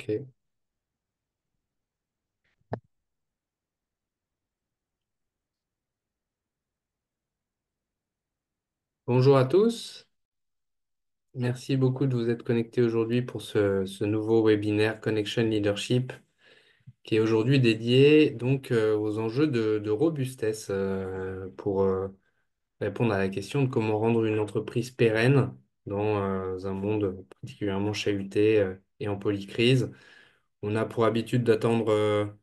Ok. Bonjour à tous. Merci beaucoup de vous être connectés aujourd'hui pour ce nouveau webinaire Connection Leadership qui est aujourd'hui dédié aux enjeux de robustesse pour répondre à la question de comment rendre une entreprise pérenne dans un monde particulièrement chahuté et en polycrise. On a pour habitude d'attendre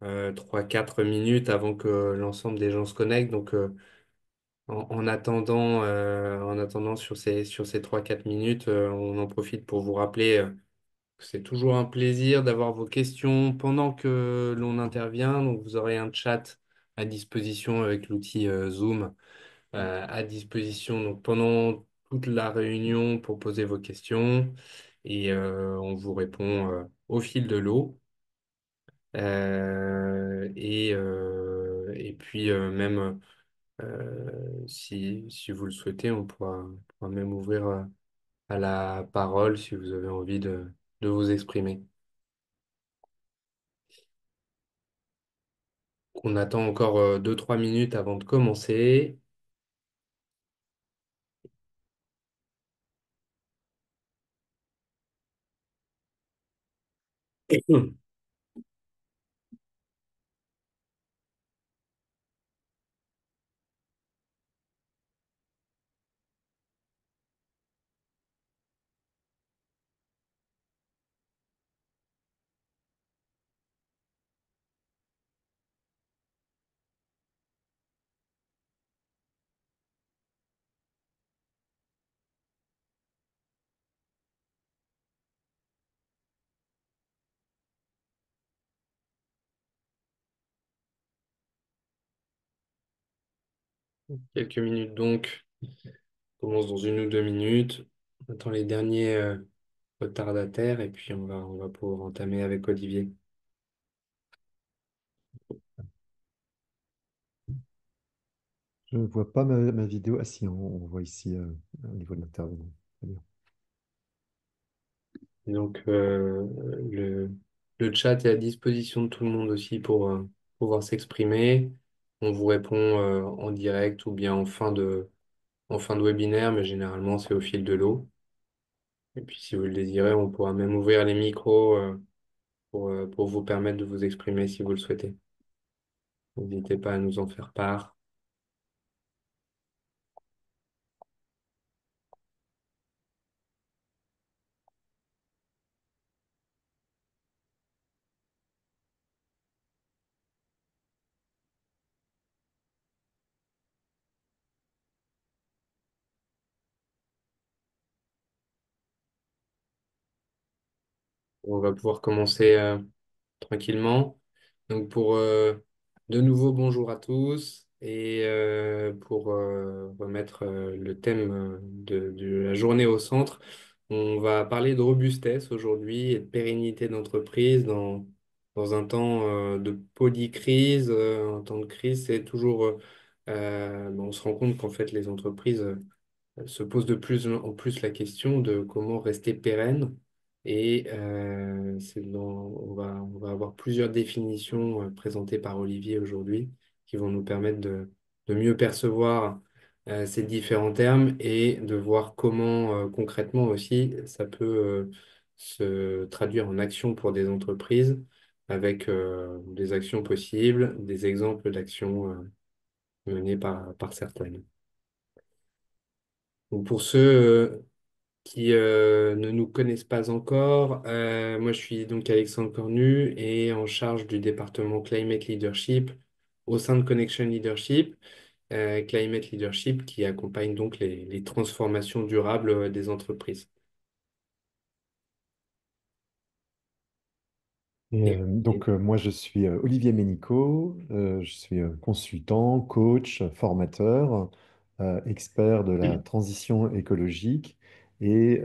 3-4 minutes avant que l'ensemble des gens se connectent. En attendant sur ces 3-4 minutes, on en profite pour vous rappeler que c'est toujours un plaisir d'avoir vos questions pendant que l'on intervient. Donc, vous aurez un chat à disposition avec l'outil Zoom à disposition pendant toute la réunion pour poser vos questions et on vous répond au fil de l'eau. Et puis, même. Si vous le souhaitez, on pourra même ouvrir à la parole si vous avez envie de vous exprimer. On attend encore 2-3 minutes avant de commencer. Quelques minutes donc. On commence dans 1 ou 2 minutes. On attend les derniers retardataires et puis on va pouvoir entamer avec Olivier. Je ne vois pas ma vidéo. Ah si, on voit ici au niveau de l'intervenant. Très bien. Donc, le, le chat est à disposition de tout le monde aussi pour pouvoir s'exprimer. On vous répond en direct ou bien en fin de webinaire, mais généralement, c'est au fil de l'eau. Et puis, si vous le désirez, on pourra même ouvrir les micros pour vous permettre de vous exprimer si vous le souhaitez. N'hésitez pas à nous en faire part. On va pouvoir commencer tranquillement. Donc de nouveau bonjour à tous et pour remettre le thème de la journée au centre, on va parler de robustesse aujourd'hui et de pérennité d'entreprise dans un temps de polycrise, un temps de crise. C'est toujours, on se rend compte qu'en fait les entreprises se pose de plus en plus la question de comment rester pérenne. Et on va avoir plusieurs définitions présentées par Olivier aujourd'hui qui vont nous permettre de mieux percevoir ces différents termes et de voir comment concrètement aussi ça peut se traduire en action pour des entreprises avec des actions possibles, des exemples d'actions menées par certaines. Donc pour ceux qui ne nous connaissent pas encore, moi je suis donc Alexandre Cornu et en charge du département Climate Leadership au sein de Connection Leadership. Climate Leadership qui accompagne donc les transformations durables des entreprises. Et Moi, je suis Olivier Ménicaud. Je suis consultant, coach, formateur, expert de la transition écologique et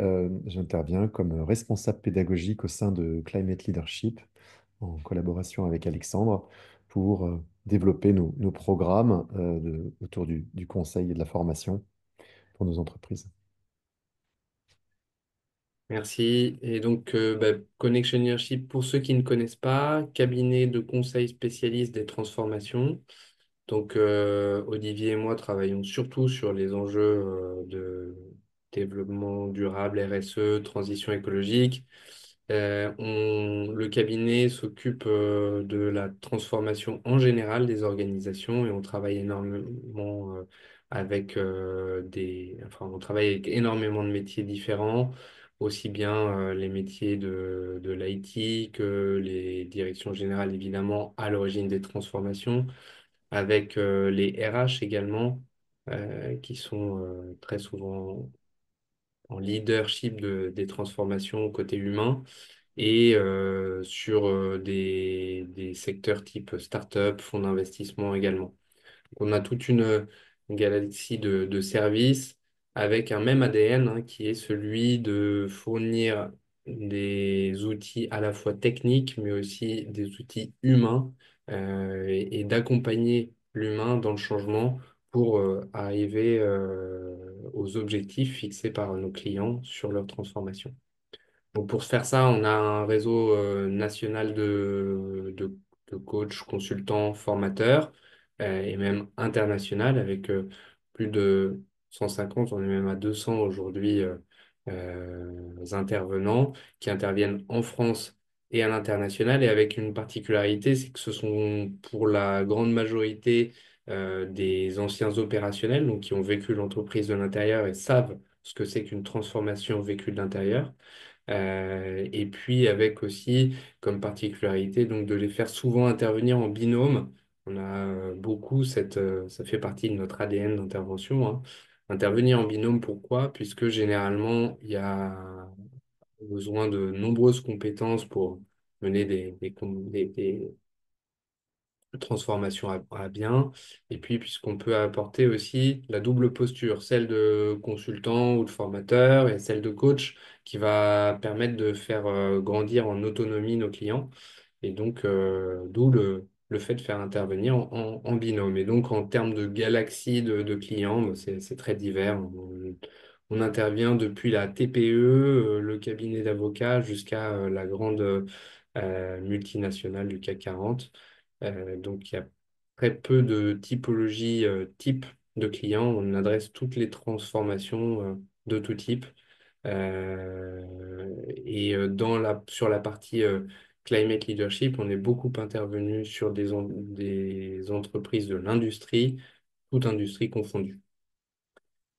j'interviens comme responsable pédagogique au sein de Climate Leadership en collaboration avec Alexandre pour développer nos programmes autour du conseil et de la formation pour nos entreprises. Merci. Et donc, Connection Leadership, pour ceux qui ne connaissent pas, cabinet de conseil spécialiste des transformations. Donc, Olivier et moi travaillons surtout sur les enjeux de développement durable, RSE, transition écologique. Le cabinet s'occupe de la transformation en général des organisations et on travaille énormément enfin, on travaille avec énormément de métiers différents, aussi bien les métiers de l'IT que les directions générales, évidemment, à l'origine des transformations avec les RH également, qui sont très souvent en leadership des transformations côté humain, et sur des secteurs type start-up, fonds d'investissement également. On a toute une galaxie de services avec un même ADN, hein, qui est celui de fournir des outils à la fois techniques, mais aussi des outils humains, et d'accompagner l'humain dans le changement pour arriver aux objectifs fixés par nos clients sur leur transformation. Donc pour faire ça, on a un réseau national de coachs, consultants, formateurs, et même international avec plus de 150, on est même à 200 aujourd'hui, intervenants qui interviennent en France et à l'international, et avec une particularité, c'est que ce sont pour la grande majorité des anciens opérationnels, donc qui ont vécu l'entreprise de l'intérieur et savent ce que c'est qu'une transformation vécue de l'intérieur. Et puis avec aussi comme particularité donc de les faire souvent intervenir en binôme. On a beaucoup ça fait partie de notre ADN d'intervention, hein. Intervenir en binôme, pourquoi? Puisque généralement il y a besoin de nombreuses compétences pour mener des transformation à bien. Et puis, puisqu'on peut apporter aussi la double posture, celle de consultant ou de formateur et celle de coach, qui va permettre de faire grandir en autonomie nos clients. Et donc, d'où le fait de faire intervenir en binôme. Et donc, en termes de galaxie de clients, bah, c'est très divers. On intervient depuis la TPE, le cabinet d'avocats, jusqu'à la grande multinationale du CAC 40. Donc, il y a très peu de typologie, type de clients. On adresse toutes les transformations de tout type. Et sur la partie climate leadership, on est beaucoup intervenu sur des entreprises de l'industrie, toute industrie confondue.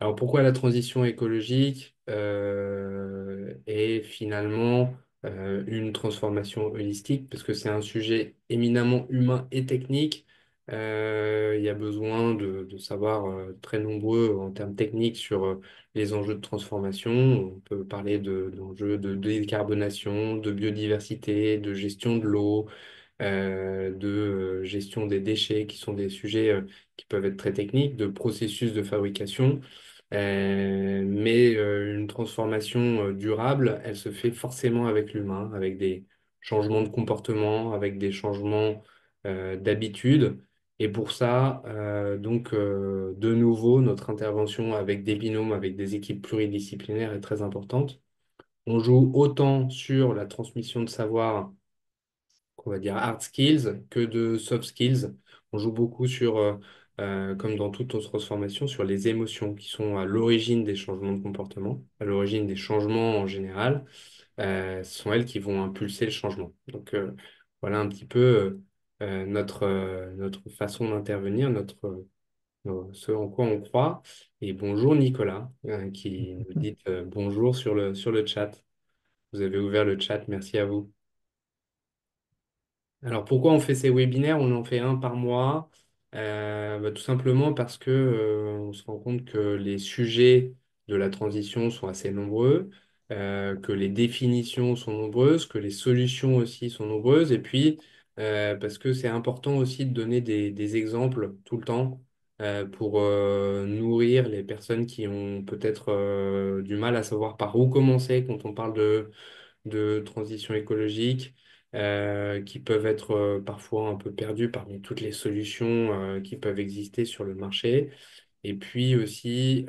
Alors pourquoi la transition écologique est finalement une transformation holistique? Parce que c'est un sujet éminemment humain et technique. Il y a besoin de savoir très nombreux en termes techniques sur les enjeux de transformation. On peut parler d'enjeux de décarbonation, de biodiversité, de gestion de l'eau, de gestion des déchets, qui sont des sujets qui peuvent être très techniques, de processus de fabrication. Mais une transformation durable, elle se fait forcément avec l'humain, avec des changements de comportement, avec des changements d'habitude. Et pour ça, de nouveau, notre intervention avec des binômes, avec des équipes pluridisciplinaires est très importante. On joue autant sur la transmission de savoir, qu'on va dire hard skills, que de soft skills. On joue beaucoup sur, comme dans toute autre transformation, sur les émotions qui sont à l'origine des changements de comportement, à l'origine des changements en général. Ce sont elles qui vont impulser le changement. Donc voilà un petit peu notre façon d'intervenir, ce en quoi on croit. Et bonjour Nicolas, qui nous dit bonjour sur le chat. Vous avez ouvert le chat, merci à vous. Alors pourquoi on fait ces webinaires? On en fait un par mois. Tout simplement parce que on se rend compte que les sujets de la transition sont assez nombreux, que les définitions sont nombreuses, que les solutions aussi sont nombreuses, et puis parce que c'est important aussi de donner des exemples tout le temps pour nourrir les personnes qui ont peut-être du mal à savoir par où commencer quand on parle de transition écologique, qui peuvent être parfois un peu perdus parmi toutes les solutions qui peuvent exister sur le marché. et puis aussi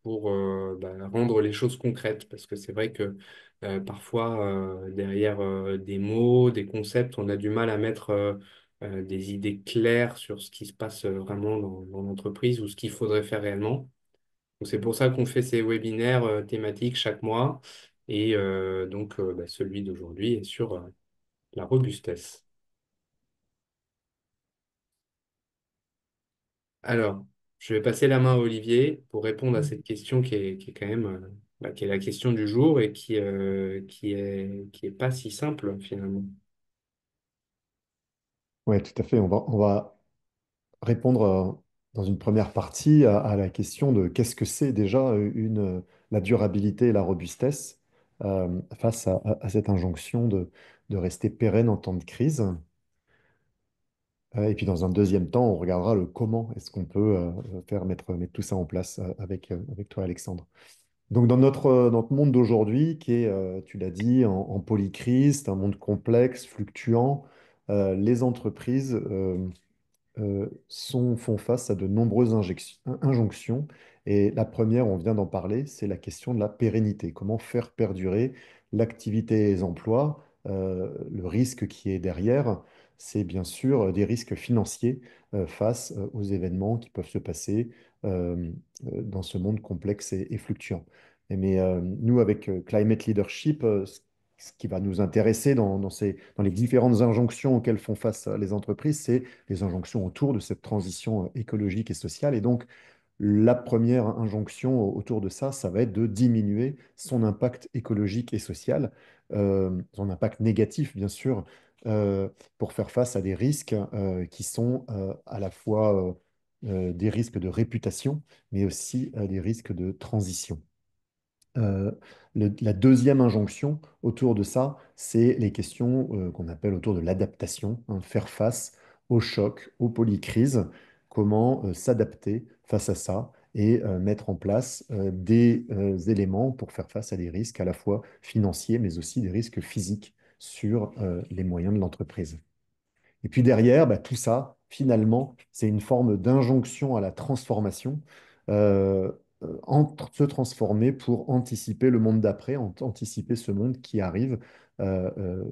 pour rendre les choses concrètes, parce que c'est vrai que parfois, derrière des mots, des concepts, on a du mal à mettre des idées claires sur ce qui se passe vraiment dans l'entreprise ou ce qu'il faudrait faire réellement. Donc c'est pour ça qu'on fait ces webinaires thématiques chaque mois, et celui d'aujourd'hui est sur la robustesse. Alors, je vais passer la main à Olivier pour répondre à cette question qui est quand même qui est la question du jour et qui est pas si simple finalement. Oui, tout à fait. On va répondre dans une première partie à la question de qu'est-ce que c'est déjà la durabilité et la robustesse face à cette injonction de rester pérenne en temps de crise. Et puis dans un deuxième temps, on regardera le comment est-ce qu'on peut mettre tout ça en place avec toi, Alexandre. Donc dans notre monde d'aujourd'hui, qui est, tu l'as dit, en polycrise, c'est un monde complexe, fluctuant, les entreprises font face à de nombreuses injonctions. Et la première, on vient d'en parler, c'est la question de la pérennité. Comment faire perdurer l'activité et les emplois? Le risque qui est derrière, c'est bien sûr des risques financiers face aux événements qui peuvent se passer euh, dans ce monde complexe et fluctuant. Mais nous, avec Climate Leadership, ce qui va nous intéresser dans les différentes injonctions auxquelles font face les entreprises, c'est les injonctions autour de cette transition écologique et sociale. Et donc, la première injonction autour de ça, ça va être de diminuer son impact écologique et social, son impact négatif, bien sûr, euh, pour faire face à des risques qui sont à la fois des risques de réputation, mais aussi des risques de transition. Euh, la deuxième injonction autour de ça, c'est les questions qu'on appelle autour de l'adaptation, hein, faire face aux chocs, aux polycrises, comment s'adapter face à ça et mettre en place des éléments pour faire face à des risques à la fois financiers, mais aussi des risques physiques sur les moyens de l'entreprise. Et puis derrière, bah, tout ça, finalement, c'est une forme d'injonction à la transformation, euh, se transformer pour anticiper le monde d'après, anticiper ce monde qui arrive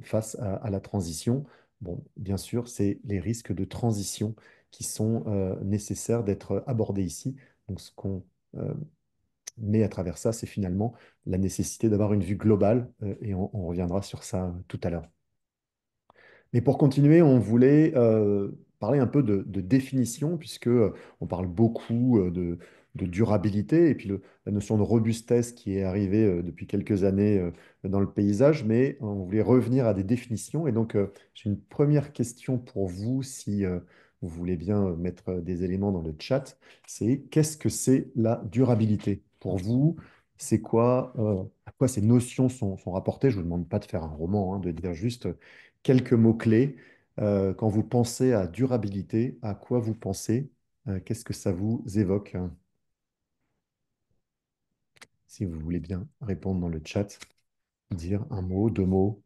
face à la transition. Bon, bien sûr, c'est les risques de transition qui sont nécessaires d'être abordés ici. Donc, ce qu'on met à travers ça, c'est finalement la nécessité d'avoir une vue globale, et on reviendra sur ça tout à l'heure. Mais pour continuer, on voulait parler un peu de définition, puisque on parle beaucoup de durabilité, et puis la notion de robustesse qui est arrivée depuis quelques années dans le paysage, mais on voulait revenir à des définitions. Et donc, j'ai une première question pour vous, si vous voulez bien mettre des éléments dans le chat, c'est qu'est-ce que c'est la durabilité? Pour vous, c'est quoi, à quoi ces notions sont rapportées? Je ne vous demande pas de faire un roman, hein, de dire juste quelques mots-clés. Quand vous pensez à durabilité, à quoi vous pensez? Qu'est-ce que ça vous évoque, hein? Si vous voulez bien répondre dans le chat, dire un mot, deux mots,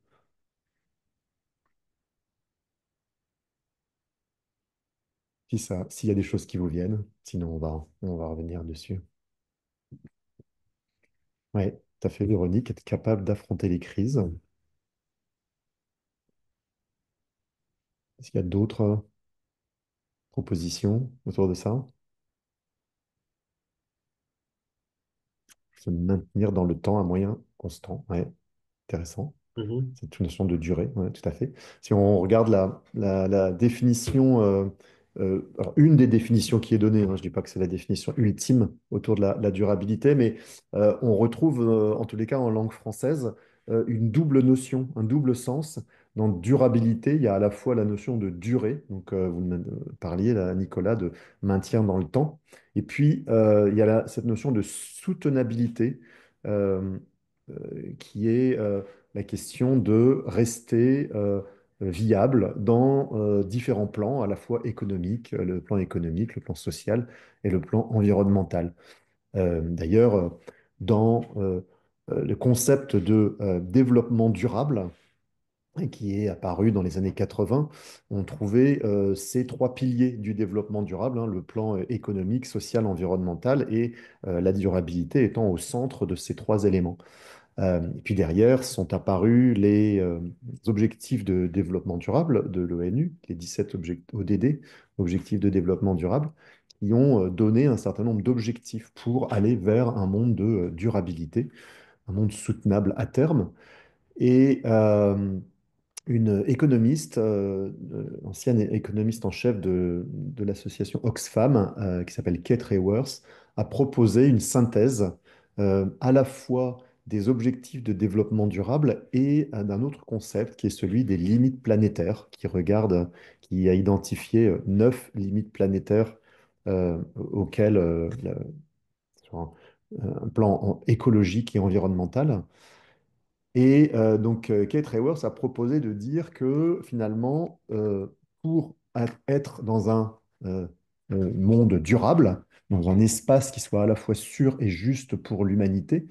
s'il y a des choses qui vous viennent. Sinon, on va revenir dessus. Oui, tout à fait, Véronique, être capable d'affronter les crises. Est-ce qu'il y a d'autres propositions autour de ça? Se maintenir dans le temps à moyen constant. Ouais, intéressant. Mhm. C'est une notion de durée, ouais, tout à fait. Si on regarde la définition, alors une des définitions qui est donnée, hein, je ne dis pas que c'est la définition ultime autour de la durabilité, mais on retrouve, en tous les cas en langue française, une double notion, un double sens. Dans durabilité, il y a à la fois la notion de durée, donc vous parliez, là, Nicolas, de maintien dans le temps, et puis il y a cette notion de soutenabilité euh, qui est la question de rester viable dans différents plans, à la fois économique, le plan économique, le plan social et le plan environnemental. D'ailleurs, dans le concept de développement durable, et qui est apparu dans les années 80, on trouvait ces trois piliers du développement durable, hein, le plan économique, social, environnemental, et la durabilité étant au centre de ces trois éléments. Et puis derrière sont apparus les objectifs de développement durable de l'ONU, les 17 ODD, objectifs de développement durable, qui ont donné un certain nombre d'objectifs pour aller vers un monde de durabilité, un monde soutenable à terme. Et une économiste, ancienne économiste en chef de l'association Oxfam, qui s'appelle Kate Raworth, a proposé une synthèse à la fois des objectifs de développement durable et d'un autre concept qui est celui des limites planétaires, qui a identifié 9 limites planétaires auxquelles, sur un plan écologique et environnemental. Et donc, Kate Raworth a proposé de dire que finalement, pour être dans un monde durable, dans un espace qui soit à la fois sûr et juste pour l'humanité,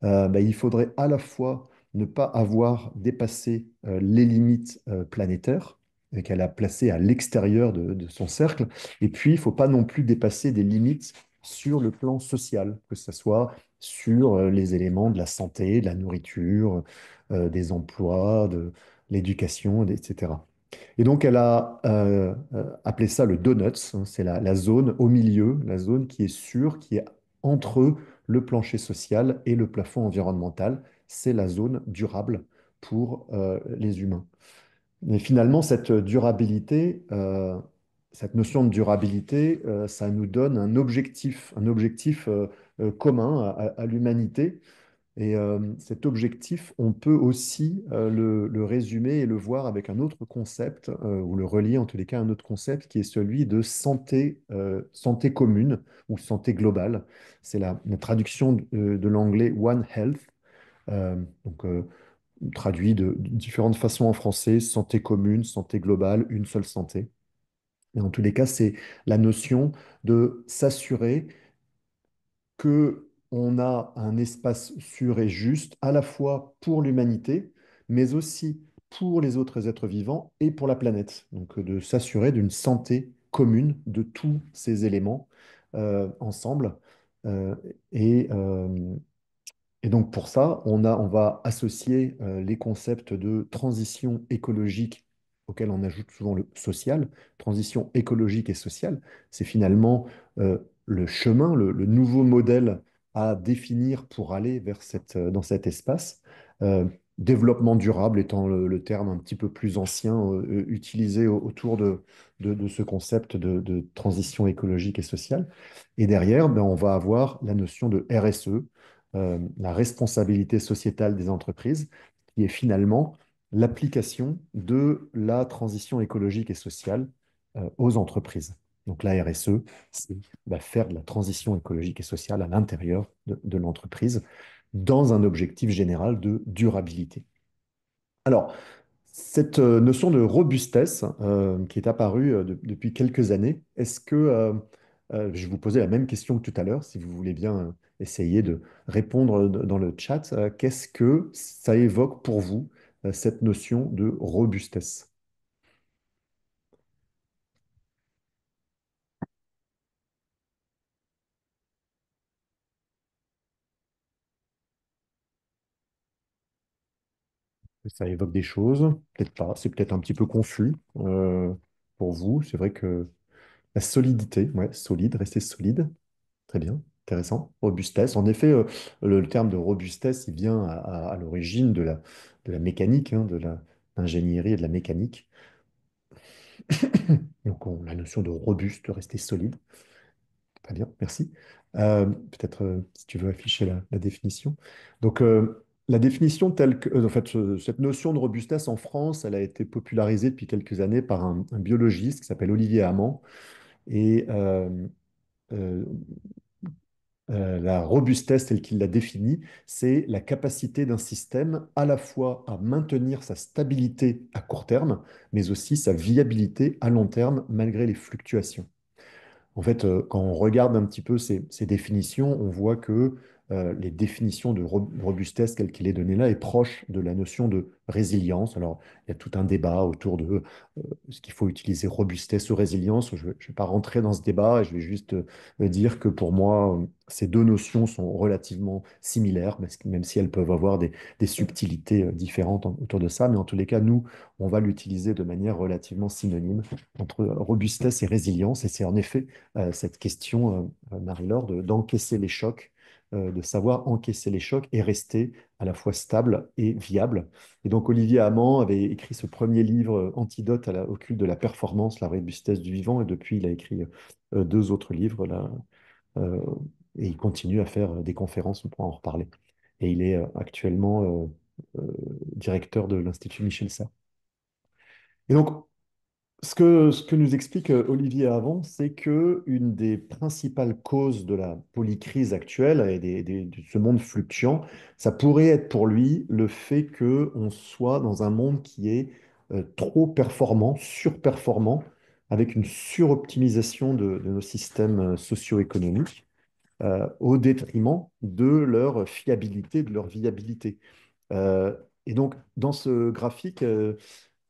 bah, il faudrait à la fois ne pas avoir dépassé les limites planétaires qu'elle a placées à l'extérieur de son cercle, et puis il ne faut pas non plus dépasser des limites sur le plan social, que ce soit sur les éléments de la santé, de la nourriture, des emplois, de l'éducation, etc. Et donc, elle a appelé ça le donuts, hein, c'est la zone au milieu, la zone qui est sûre, qui est entre le plancher social et le plafond environnemental. C'est la zone durable pour les humains. Mais finalement, cette notion de durabilité, ça nous donne un objectif commun à l'humanité, et cet objectif, on peut aussi le résumer et le voir avec un autre concept, ou le relier en tous les cas à un autre concept, qui est celui de santé commune ou santé globale. C'est la traduction de l'anglais One Health, donc traduit de différentes façons en français, santé commune, santé globale, une seule santé. Et en tous les cas, c'est la notion de s'assurer que on a un espace sûr et juste à la fois pour l'humanité, mais aussi pour les autres êtres vivants et pour la planète. Donc de s'assurer d'une santé commune de tous ces éléments ensemble. Euh, et, euh, et donc pour ça, on va associer les concepts de transition écologique auxquels on ajoute souvent le social, transition écologique et sociale. C'est finalement euh, le chemin, le nouveau modèle à définir pour aller vers dans cet espace. Développement durable étant le terme un petit peu plus ancien utilisé autour de ce concept de transition écologique et sociale. Et derrière, ben, on va avoir la notion de RSE, la responsabilité sociétale des entreprises, qui est finalement l'application de la transition écologique et sociale aux entreprises. Donc la RSE, c'est faire de la transition écologique et sociale à l'intérieur de l'entreprise dans un objectif général de durabilité. Alors, cette notion de robustesse qui est apparue depuis quelques années, est-ce que, je vais vous poser la même question que tout à l'heure, si vous voulez bien essayer de répondre dans le chat, qu'est-ce que ça évoque pour vous, cette notion de robustesse? Ça évoque des choses, peut-être pas, c'est peut-être un petit peu confus pour vous. C'est vrai que la solidité, ouais, solide, rester solide. Très bien, intéressant. Robustesse. En effet, le terme de robustesse, il vient à l'origine de la mécanique, hein, de l'ingénierie et de la mécanique. Donc, la notion de robuste, de rester solide. Très bien, merci. Peut-être si tu veux afficher la définition. Donc, la définition telle que, en fait, cette notion de robustesse en France, elle a été popularisée depuis quelques années par un biologiste qui s'appelle Olivier Hamon. Et euh, la robustesse telle qu'il l'a définie, c'est la capacité d'un système à la fois à maintenir sa stabilité à court terme, mais aussi sa viabilité à long terme malgré les fluctuations. En fait, quand on regarde un petit peu ces définitions, on voit que les définitions de robustesse telle qu'elle est donnée là est proche de la notion de résilience. Alors, il y a tout un débat autour de est-ce qu'il faut utiliser robustesse ou résilience. Je ne vais pas rentrer dans ce débat et je vais juste dire que pour moi, ces deux notions sont relativement similaires, même si elles peuvent avoir des subtilités différentes autour de ça. Mais en tous les cas, nous, on va l'utiliser de manière relativement synonyme entre robustesse et résilience. Et c'est en effet cette question, Marie-Laure, d'encaisser les chocs, de savoir encaisser les chocs et rester à la fois stable et viable. Et donc Olivier Hamon avait écrit ce premier livre, Antidote au culte de la performance, la robustesse du vivant, et depuis il a écrit deux autres livres là, euh, et il continue à faire des conférences, on pourra en reparler. Et il est actuellement directeur de l'Institut Michel Serres. Et donc ce que nous explique Olivier avant, c'est que une des principales causes de la polycrise actuelle et de ce monde fluctuant, ça pourrait être pour lui le fait qu'on soit dans un monde qui est trop performant, surperformant, avec une suroptimisation de nos systèmes socio-économiques, au détriment de leur fiabilité, de leur viabilité. Euh, et donc, dans ce graphique,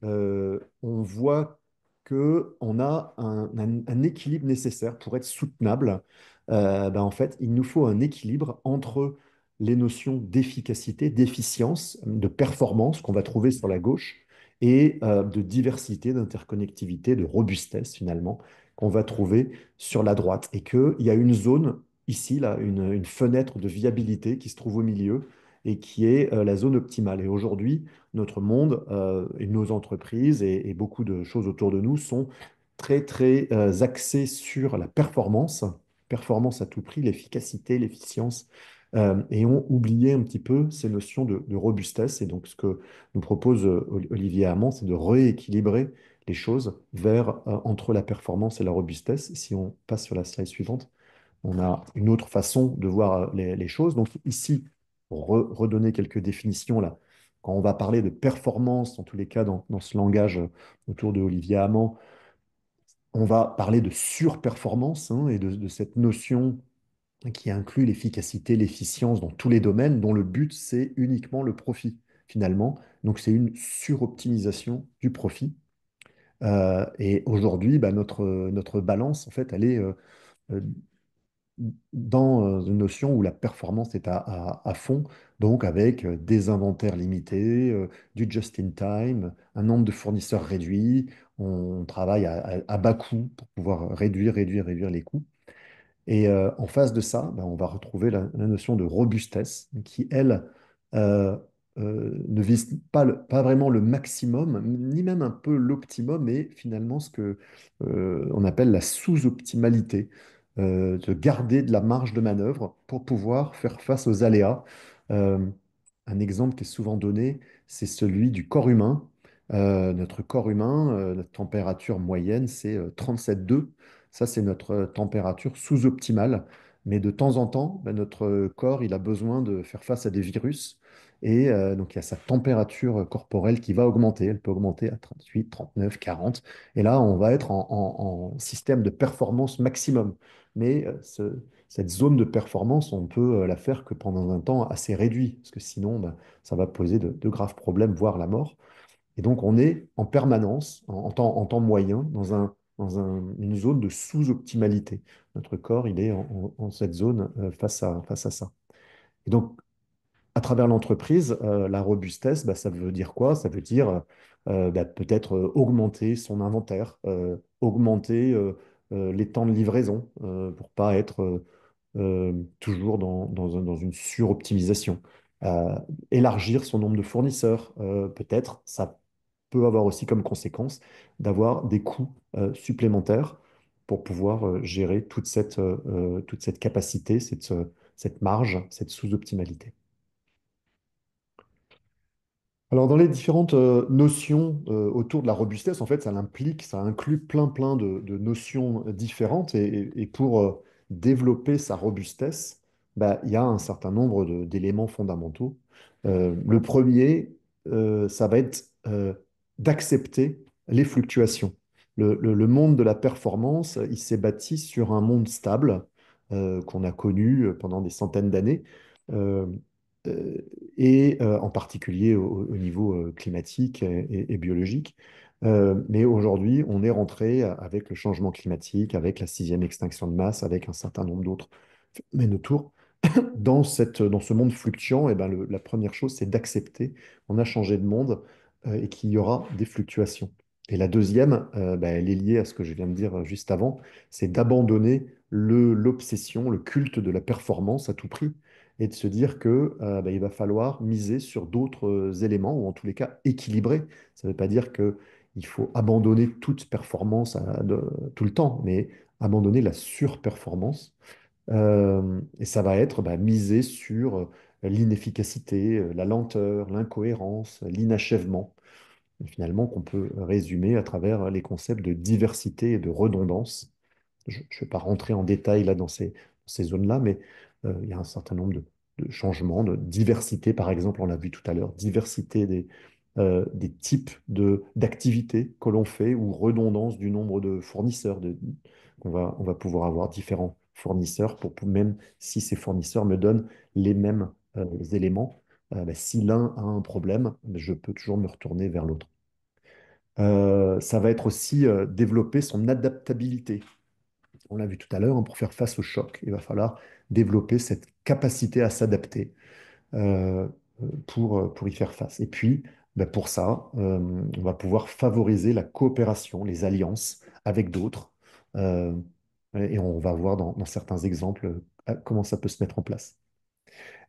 on voit qu'on a un équilibre nécessaire pour être soutenable. En fait, il nous faut un équilibre entre les notions d'efficacité, d'efficience, de performance qu'on va trouver sur la gauche et de diversité, d'interconnectivité, de robustesse finalement qu'on va trouver sur la droite. Et qu'il y a une zone ici, là, une fenêtre de viabilité qui se trouve au milieu et qui est la zone optimale. Et aujourd'hui, notre monde et nos entreprises et beaucoup de choses autour de nous sont très, très axés sur la performance, performance à tout prix, l'efficacité, l'efficience, et ont oublié un petit peu ces notions de robustesse. Et donc, ce que nous propose Olivier Hamon, c'est de rééquilibrer les choses vers, entre la performance et la robustesse. Si on passe sur la slide suivante, on a une autre façon de voir les choses. Donc ici, pour redonner quelques définitions là, quand on va parler de performance, en tous les cas dans ce langage autour de Olivier Hamon, on va parler de surperformance hein, et de cette notion qui inclut l'efficacité, l'efficience dans tous les domaines, dont le but, c'est uniquement le profit, finalement. Donc c'est une suroptimisation du profit. Et aujourd'hui, notre balance, en fait, elle est euh, dans une notion où la performance est à fond, donc avec des inventaires limités, du just-in-time, un nombre de fournisseurs réduit, on travaille à bas coût pour pouvoir réduire les coûts. Et en face de ça, on va retrouver la notion de robustesse qui, elle, euh, ne vise pas vraiment le maximum, ni même un peu l'optimum, mais finalement ce que on appelle la sous-optimalité, de garder de la marge de manœuvre pour pouvoir faire face aux aléas. Euh, un exemple qui est souvent donné, c'est celui du corps humain. Notre corps humain, notre température moyenne, c'est 37,2. Ça, c'est notre température sous-optimale. Mais de temps en temps, notre corps, il a besoin de faire face à des virus. Et donc, il y a sa température corporelle qui va augmenter. Elle peut augmenter à 38, 39, 40. Et là, on va être en système de performance maximum. Mais cette zone de performance, on peut la faire que pendant un temps assez réduit. Parce que sinon, ça va poser de graves problèmes, voire la mort. Et donc, on est en permanence, en temps moyen, une zone de sous-optimalité. Notre corps, il est en cette zone face à ça. Et donc, à travers l'entreprise, la robustesse, ça veut dire quoi? Ça veut dire peut-être augmenter son inventaire, augmenter les temps de livraison pour pas être toujours dans une suroptimisation. Euh, Élargir son nombre de fournisseurs, peut-être, ça peut avoir aussi comme conséquence d'avoir des coûts supplémentaires pour pouvoir gérer toute cette capacité, cette marge, cette sous-optimalité. Alors, dans les différentes notions autour de la robustesse, en fait, ça inclut plein de notions différentes. Et pour développer sa robustesse, il y a un certain nombre d'éléments fondamentaux. Le premier, ça va être d'accepter les fluctuations. Le monde de la performance, il s'est bâti sur un monde stable, qu'on a connues pendant des centaines d'années, euh, euh, et en particulier au niveau climatique et biologique. Mais aujourd'hui, on est rentré avec le changement climatique, avec la sixième extinction de masse, avec un certain nombre d'autres phénomènes autour. Dans ce monde fluctuant, eh ben, la première chose, c'est d'accepter qu'on a changé de monde et qu'il y aura des fluctuations. Et la deuxième, ben, elle est liée à ce que je viens de dire juste avant, c'est d'abandonner l'obsession, le culte de la performance à tout prix et de se dire que ben, il va falloir miser sur d'autres éléments ou en tous les cas équilibrer. Ça ne veut pas dire qu'il faut abandonner toute performance tout le temps, mais abandonner la surperformance et ça va être bah, misé sur l'inefficacité, la lenteur, l'incohérence, l'inachèvement, et finalement qu'on peut résumer à travers les concepts de diversité et de redondance. Je ne vais pas rentrer en détail là dans ces zones-là, mais il y a un certain nombre de changements, de diversité, par exemple, on l'a vu tout à l'heure, diversité des types d'activités que l'on fait ou redondance du nombre de fournisseurs. On va pouvoir avoir différents fournisseurs même si ces fournisseurs me donnent les mêmes éléments. Bah, si l'un a un problème, bah, je peux toujours me retourner vers l'autre. Ça va être aussi développer son adaptabilité. On l'a vu tout à l'heure, hein, pour faire face au choc, il va falloir développer cette capacité à s'adapter euh, pour y faire face. Et puis, ben, pour ça, on va pouvoir favoriser la coopération, les alliances avec d'autres. Euh, et on va voir dans certains exemples comment ça peut se mettre en place.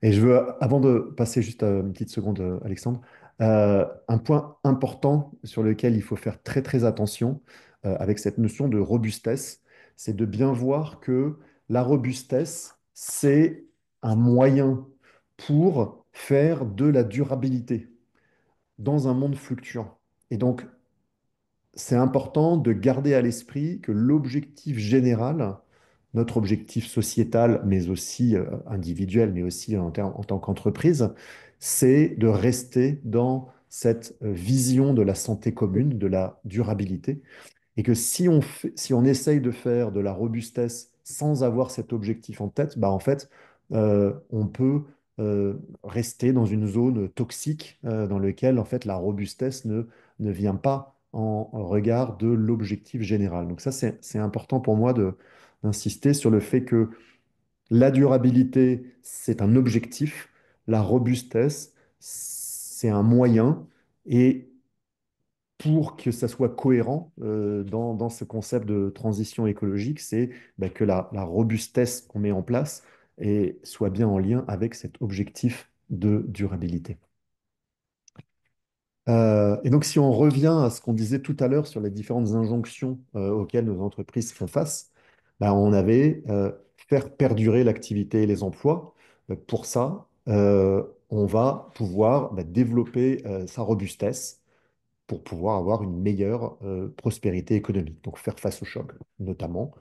Et je veux, avant de passer juste une petite seconde, Alexandre, un point important sur lequel il faut faire très très attention avec cette notion de robustesse, c'est de bien voir que la robustesse, c'est un moyen pour faire de la durabilité dans un monde fluctuant. Et donc, c'est important de garder à l'esprit que l'objectif général, notre objectif sociétal, mais aussi individuel, mais aussi en tant qu'entreprise, c'est de rester dans cette vision de la santé commune, de la durabilité, et que si on essaye de faire de la robustesse sans avoir cet objectif en tête, bah en fait, on peut rester dans une zone toxique dans laquelle en fait, la robustesse ne vient pas en regard de l'objectif général. Donc ça, c'est important pour moi d'insister sur le fait que la durabilité, c'est un objectif, la robustesse, c'est un moyen, et pour que ça soit cohérent dans ce concept de transition écologique, c'est bah, que la robustesse qu'on met en place soit bien en lien avec cet objectif de durabilité. Et donc, si on revient à ce qu'on disait tout à l'heure sur les différentes injonctions auxquelles nos entreprises font face, bah, on avait faire perdurer l'activité et les emplois. Pour ça, on va pouvoir bah, développer sa robustesse pour pouvoir avoir une meilleure prospérité économique. Donc faire face au choc, notamment,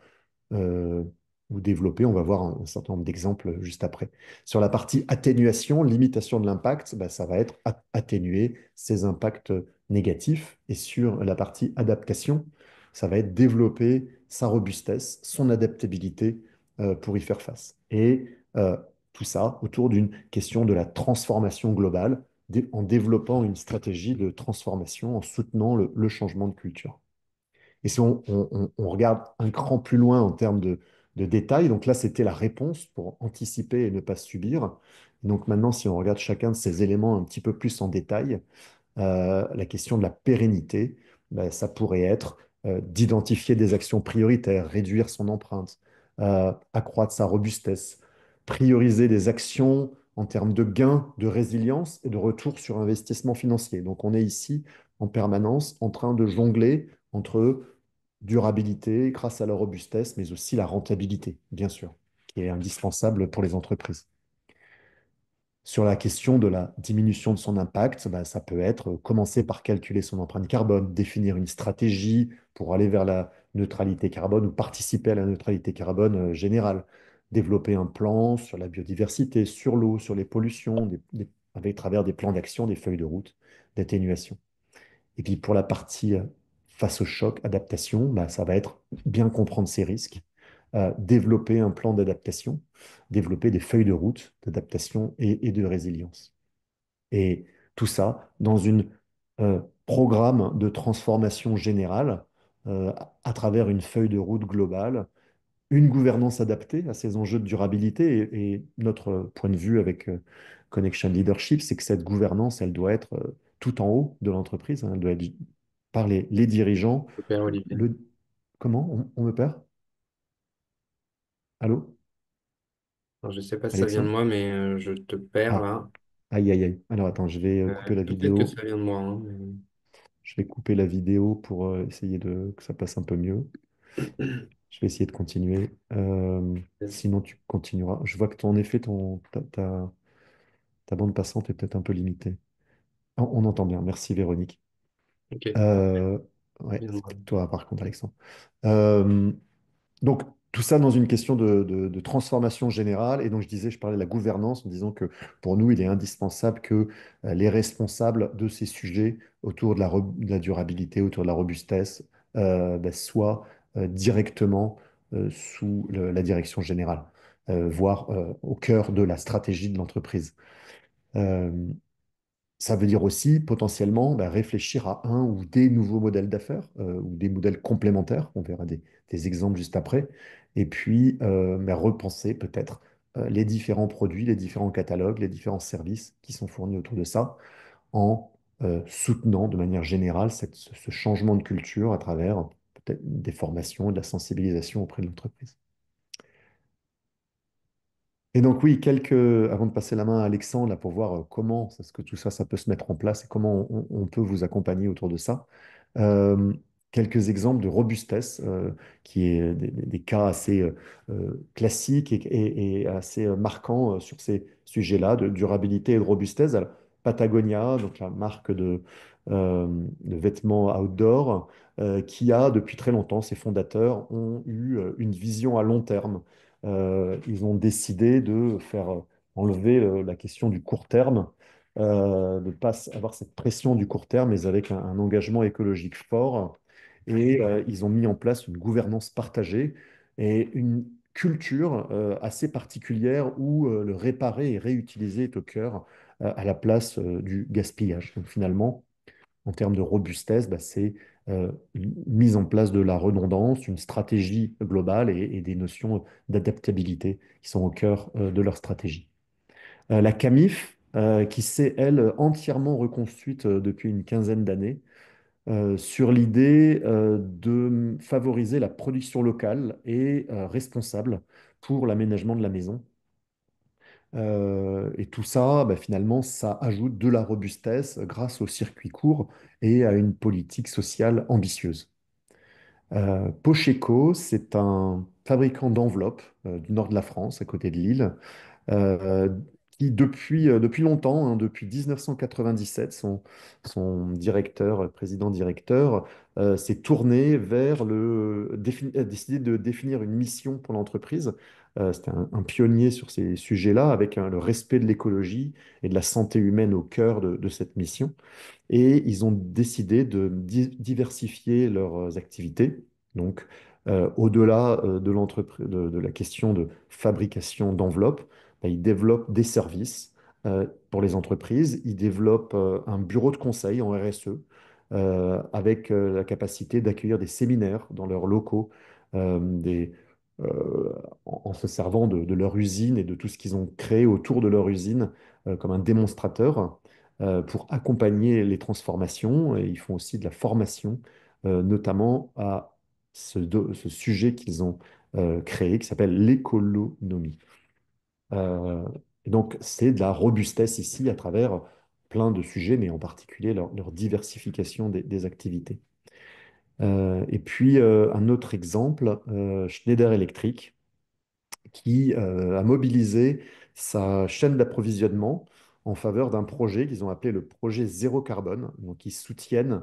euh, ou développer, on va voir un certain nombre d'exemples juste après. Sur la partie atténuation, limitation de l'impact, bah, ça va être atténuer ces impacts négatifs. Et sur la partie adaptation, ça va être développer sa robustesse, son adaptabilité pour y faire face. Et tout ça autour d'une question de la transformation globale, en développant une stratégie de transformation, en soutenant le changement de culture. Et si on regarde un cran plus loin en termes de détails, donc là, c'était la réponse pour anticiper et ne pas subir. Donc maintenant, si on regarde chacun de ces éléments un petit peu plus en détail, la question de la pérennité, ben, ça pourrait être d'identifier des actions prioritaires, réduire son empreinte, accroître sa robustesse, prioriser des actions en termes de gains, de résilience et de retour sur investissement financier. Donc on est ici en permanence en train de jongler entre durabilité grâce à la robustesse, mais aussi la rentabilité, bien sûr, qui est indispensable pour les entreprises. Sur la question de la diminution de son impact, bah, ça peut être commencer par calculer son empreinte carbone, définir une stratégie pour aller vers la neutralité carbone ou participer à la neutralité carbone générale, développer un plan sur la biodiversité, sur l'eau, sur les pollutions, avec travers des plans d'action, des feuilles de route, d'atténuation. Et puis pour la partie face au choc, adaptation, bah, ça va être bien comprendre ses risques, développer un plan d'adaptation, développer des feuilles de route d'adaptation et de résilience. Et tout ça dans un programme de transformation générale à travers une feuille de route globale, une gouvernance adaptée à ces enjeux de durabilité. Et notre point de vue avec Connection Leadership, c'est que cette gouvernance, elle doit être tout en haut de l'entreprise, hein. Elle doit être par les dirigeants. Super, Olivier. Le... Comment? On me perd? Allô? Alors, je sais pas si ça vient de Alexandre? moi, mais je te perds Ah, là. aïe, aïe, aïe. Alors attends, je vais couper la Peut-être que vidéo. ça vient de moi, hein, Je vais couper la vidéo pour essayer que ça passe un peu mieux. Je vais essayer de continuer. mais- Sinon, tu continueras. Je vois que en effet, ta bande passante est peut-être un peu limitée. Ah, on entend bien. Merci, Véronique. Ok, Euh, ouais, vient de c'est moi. peut-être toi, par contre, Alexandre. Euh, Donc, tout ça dans une question de transformation générale. Et donc, je parlais de la gouvernance en disant que pour nous, il est indispensable que les responsables de ces sujets autour de la durabilité, autour de la robustesse, soient directement sous la direction générale, voire au cœur de la stratégie de l'entreprise. Euh, Ça veut dire aussi potentiellement réfléchir à un ou des nouveaux modèles d'affaires ou des modèles complémentaires. On verra des exemples juste après. Et puis repenser peut-être les différents produits, les différents catalogues, les différents services qui sont fournis autour de ça en soutenant de manière générale ce changement de culture à travers peut-être des formations et de la sensibilisation auprès de l'entreprise. Et donc oui, avant de passer la main à Alexandre là, pour voir comment est-ce que tout ça, ça peut se mettre en place et comment on peut vous accompagner autour de ça, euh, quelques exemples de robustesse, qui est des cas assez classiques et assez marquants sur ces sujets-là, de durabilité et de robustesse. Alors, Patagonia, donc la marque de vêtements outdoor, qui a depuis très longtemps, ses fondateurs ont eu une vision à long terme. Ils ont décidé de faire enlever la question du court terme, de ne pas avoir cette pression du court terme, mais avec un engagement écologique fort. Et ils ont mis en place une gouvernance partagée et une culture assez particulière où le réparer et réutiliser est au cœur à la place du gaspillage. Donc finalement, en termes de robustesse, c'est une mise en place de la redondance, une stratégie globale et des notions d'adaptabilité qui sont au cœur de leur stratégie. La CAMIF, qui s'est, elle, entièrement reconstruite depuis une quinzaine d'années, sur l'idée de favoriser la production locale et responsable pour l'aménagement de la maison. Et tout ça, finalement, ça ajoute de la robustesse grâce au circuit court et à une politique sociale ambitieuse. Pocheco, c'est un fabricant d'enveloppes du nord de la France, à côté de Lille, euh, qui depuis longtemps, hein, depuis 1997, son directeur, président-directeur, s'est tourné vers a décidé de définir une mission pour l'entreprise. C'était un pionnier sur ces sujets-là, avec le respect de l'écologie et de la santé humaine au cœur de cette mission. Et ils ont décidé de diversifier leurs activités. Donc, au-delà de la question de fabrication d'enveloppes, ils développent des services pour les entreprises. Ils développent un bureau de conseil en RSE avec la capacité d'accueillir des séminaires dans leurs locaux, en se servant de leur usine et de tout ce qu'ils ont créé autour de leur usine comme un démonstrateur pour accompagner les transformations. Et ils font aussi de la formation, notamment à ce sujet qu'ils ont créé, qui s'appelle l'écolonomie. Euh, et donc, c'est de la robustesse ici à travers plein de sujets, mais en particulier leur diversification des activités. Et puis, un autre exemple, Schneider Electric, qui a mobilisé sa chaîne d'approvisionnement en faveur d'un projet qu'ils ont appelé le projet zéro carbone. Donc, ils soutiennent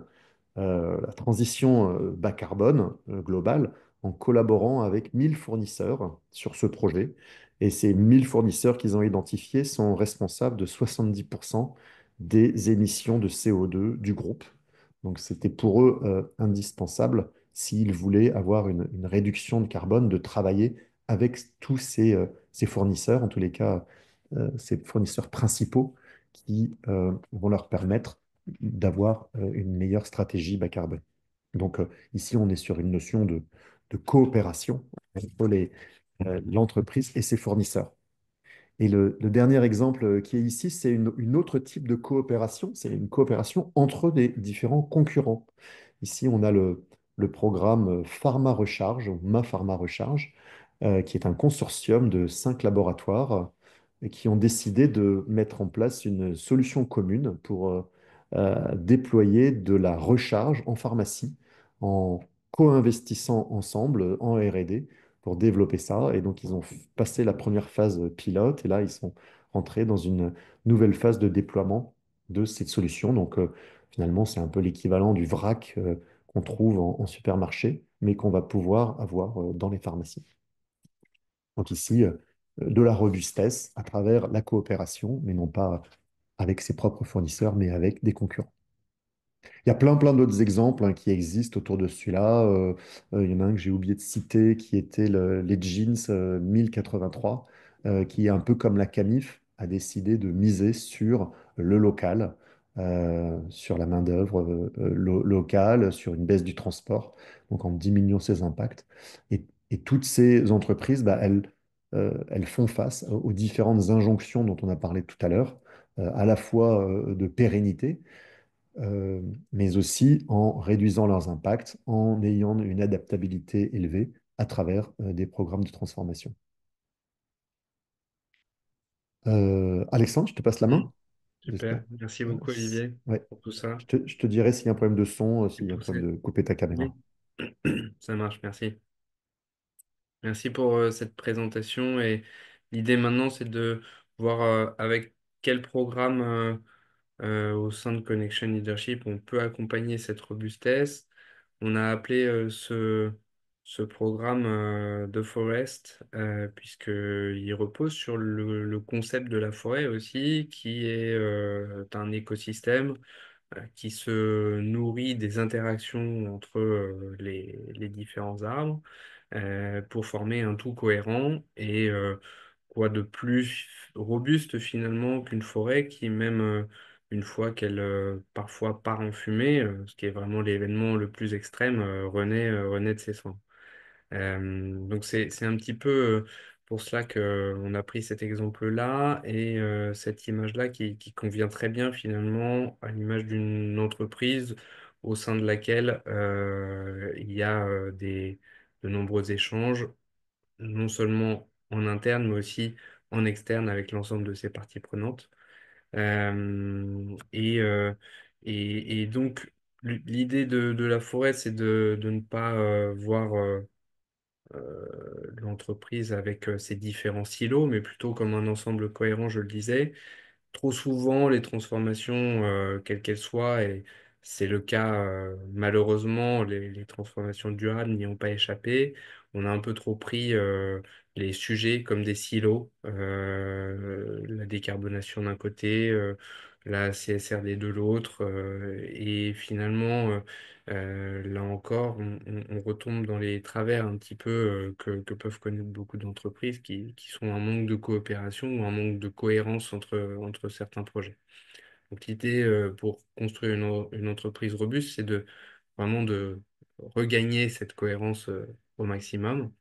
la transition bas carbone globale en collaborant avec 1000 fournisseurs sur ce projet. Et ces 1000 fournisseurs qu'ils ont identifiés sont responsables de 70% des émissions de CO2 du groupe. Donc, c'était pour eux indispensable s'ils voulaient avoir une réduction de carbone, de travailler avec tous ces fournisseurs, en tous les cas, ces fournisseurs principaux qui vont leur permettre d'avoir une meilleure stratégie bas carbone. Donc ici, on est sur une notion de coopération entre l'entreprise et ses fournisseurs. Et le dernier exemple qui est ici, c'est une autre type de coopération, c'est une coopération entre des différents concurrents. Ici, on a le programme Pharma Recharge, ou Ma Pharma Recharge, qui est un consortium de 5 laboratoires qui ont décidé de mettre en place une solution commune pour déployer de la recharge en pharmacie en co-investissant ensemble en R&D pour développer ça. Et donc, ils ont passé la première phase pilote et là, ils sont rentrés dans une nouvelle phase de déploiement de cette solution. Donc, finalement, c'est un peu l'équivalent du vrac qu'on trouve en supermarché, mais qu'on va pouvoir avoir dans les pharmacies. Donc ici, de la robustesse à travers la coopération, mais non pas avec ses propres fournisseurs, mais avec des concurrents. Il y a plein d'autres exemples qui existent autour de celui-là. Il y en a un que j'ai oublié de citer qui était les jeans 1083, qui est un peu comme la Camif, a décidé de miser sur le local, sur la main-d'œuvre locale, sur une baisse du transport, donc en diminuant ses impacts. Et toutes ces entreprises, bah, elles font face aux différentes injonctions dont on a parlé tout à l'heure, à la fois de pérennité, mais aussi en réduisant leurs impacts, en ayant une adaptabilité élevée à travers des programmes de transformation. Alexandre, je te passe la Hmm. main. J'espère. Super, merci beaucoup Olivier Ouais. pour tout ça. Je te dirai s'il y a un problème de son, Et s'il y a un pour problème cette... de couper ta caméra. Oui, ça marche, merci. Merci pour cette présentation et l'idée maintenant c'est de voir avec quel programme au sein de Connection Leadership on peut accompagner cette robustesse. On a appelé ce programme de Forest puisqu'il repose sur le concept de la forêt aussi qui est un écosystème qui se nourrit des interactions entre les différents arbres pour former un tout cohérent et quoi de plus robuste finalement qu'une forêt qui même une fois qu'elle parfois part en fumée, ce qui est vraiment l'événement le plus extrême, renaît de ses cendres. Donc c'est un petit peu pour cela qu'on a pris cet exemple-là et cette image-là qui convient très bien finalement à l'image d'une entreprise au sein de laquelle il y a de nombreux échanges, non seulement en interne, mais aussi en externe avec l'ensemble de ses parties prenantes. Et donc l'idée de la forêt, c'est de ne pas voir l'entreprise avec ses différents silos, mais plutôt comme un ensemble cohérent, je le disais. Trop souvent, les transformations, quelles qu'elles soient, et c'est le cas malheureusement, les transformations durables n'y ont pas échappé. On a un peu trop pris les sujets comme des silos, la décarbonation d'un côté, la CSRD de l'autre, et finalement, là encore, on retombe dans les travers un petit peu que peuvent connaître beaucoup d'entreprises qui sont un manque de coopération ou un manque de cohérence entre certains projets. Donc l'idée pour construire une entreprise robuste, c'est de vraiment de regagner cette cohérence au maximum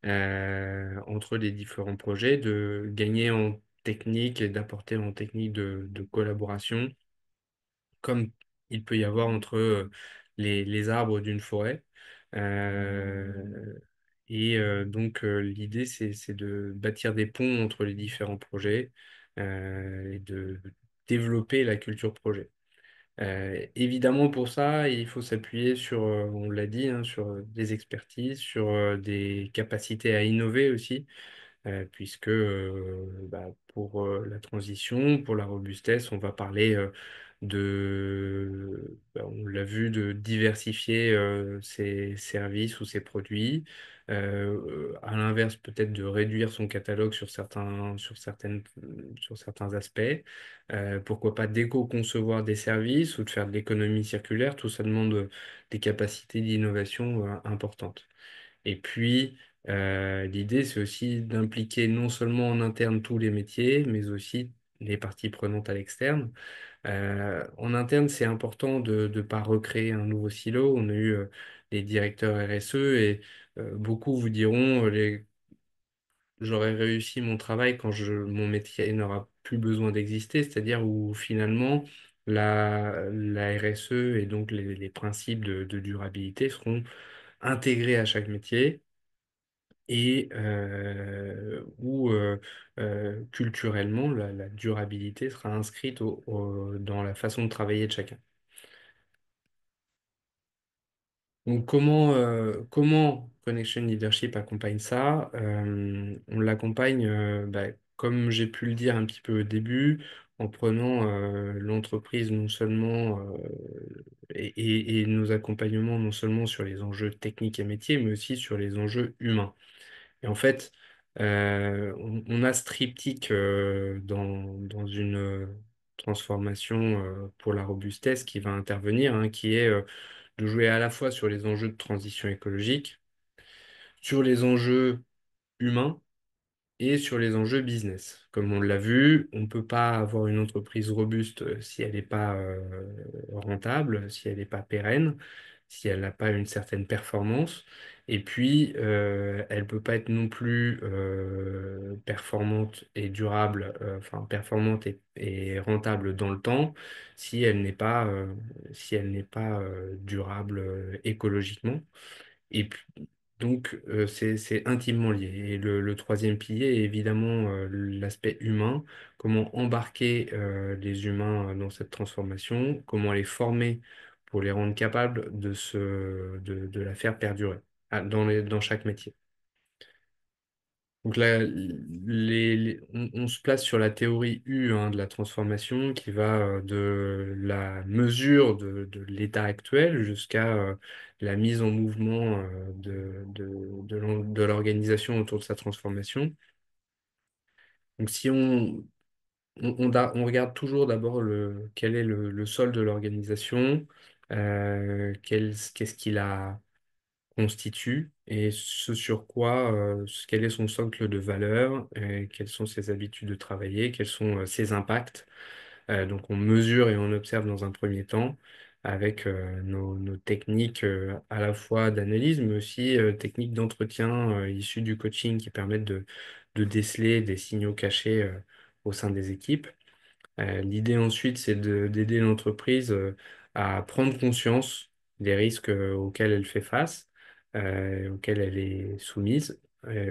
entre les différents projets, de gagner en technique et d'apporter en technique de collaboration comme il peut y avoir entre les arbres d'une forêt. Euh, donc, l'idée, c'est de bâtir des ponts entre les différents projets et de développer la culture projet. Évidemment, pour ça, il faut s'appuyer sur, on l'a dit, hein, sur des expertises, sur des capacités à innover aussi, puisque pour la transition, pour la robustesse, on va parler on l'a vu, de diversifier ses services ou ses produits. À l'inverse, peut-être de réduire son catalogue sur certains aspects. Pourquoi pas d'éco-concevoir des services ou de faire de l'économie circulaire. Tout ça demande des capacités d'innovation importantes. Et puis, l'idée, c'est aussi d'impliquer non seulement en interne tous les métiers, mais aussi les parties prenantes à l'externe. En interne, c'est important de ne pas recréer un nouveau silo. On a eu les directeurs RSE et beaucoup vous diront j'aurais réussi mon travail quand mon métier n'aura plus besoin d'exister, c'est-à-dire où finalement la RSE et donc les principes de durabilité seront intégrés à chaque métier et où culturellement la durabilité sera inscrite dans la façon de travailler de chacun. Donc comment Connection Leadership accompagne ça? On l'accompagne, comme j'ai pu le dire un petit peu au début, en prenant l'entreprise non seulement et nos accompagnements non seulement sur les enjeux techniques et métiers, mais aussi sur les enjeux humains. Et en fait, on a ce triptyque dans une transformation pour la robustesse qui va intervenir, hein, qui est de jouer à la fois sur les enjeux de transition écologique, sur les enjeux humains et sur les enjeux business. Comme on l'a vu, on ne peut pas avoir une entreprise robuste si elle n'est pas rentable, si elle n'est pas pérenne, si elle n'a pas une certaine performance. Et puis, elle ne peut pas être non plus performante et durable, enfin performante et rentable dans le temps si elle n'est pas durable écologiquement. Et puis, donc, c'est intimement lié. Et le troisième pilier est évidemment l'aspect humain. Comment embarquer les humains dans cette transformation, comment les former pour les rendre capables de la faire perdurer dans chaque métier. Donc là, on se place sur la théorie U, hein, de la transformation qui va de la mesure de l'état actuel jusqu'à la mise en mouvement de l'organisation autour de sa transformation. Donc si on regarde toujours d'abord quel est le sol de l'organisation, qu'est-ce qu'il a constitue et ce sur quoi, quel est son socle de valeur, quelles sont ses habitudes de travailler, quels sont ses impacts. Donc on mesure et on observe dans un premier temps avec nos techniques à la fois d'analyse, mais aussi techniques d'entretien issues du coaching qui permettent de déceler des signaux cachés au sein des équipes. L'idée ensuite, c'est d'aider l'entreprise à prendre conscience des risques auxquels elle fait face, auxquels elle est soumise.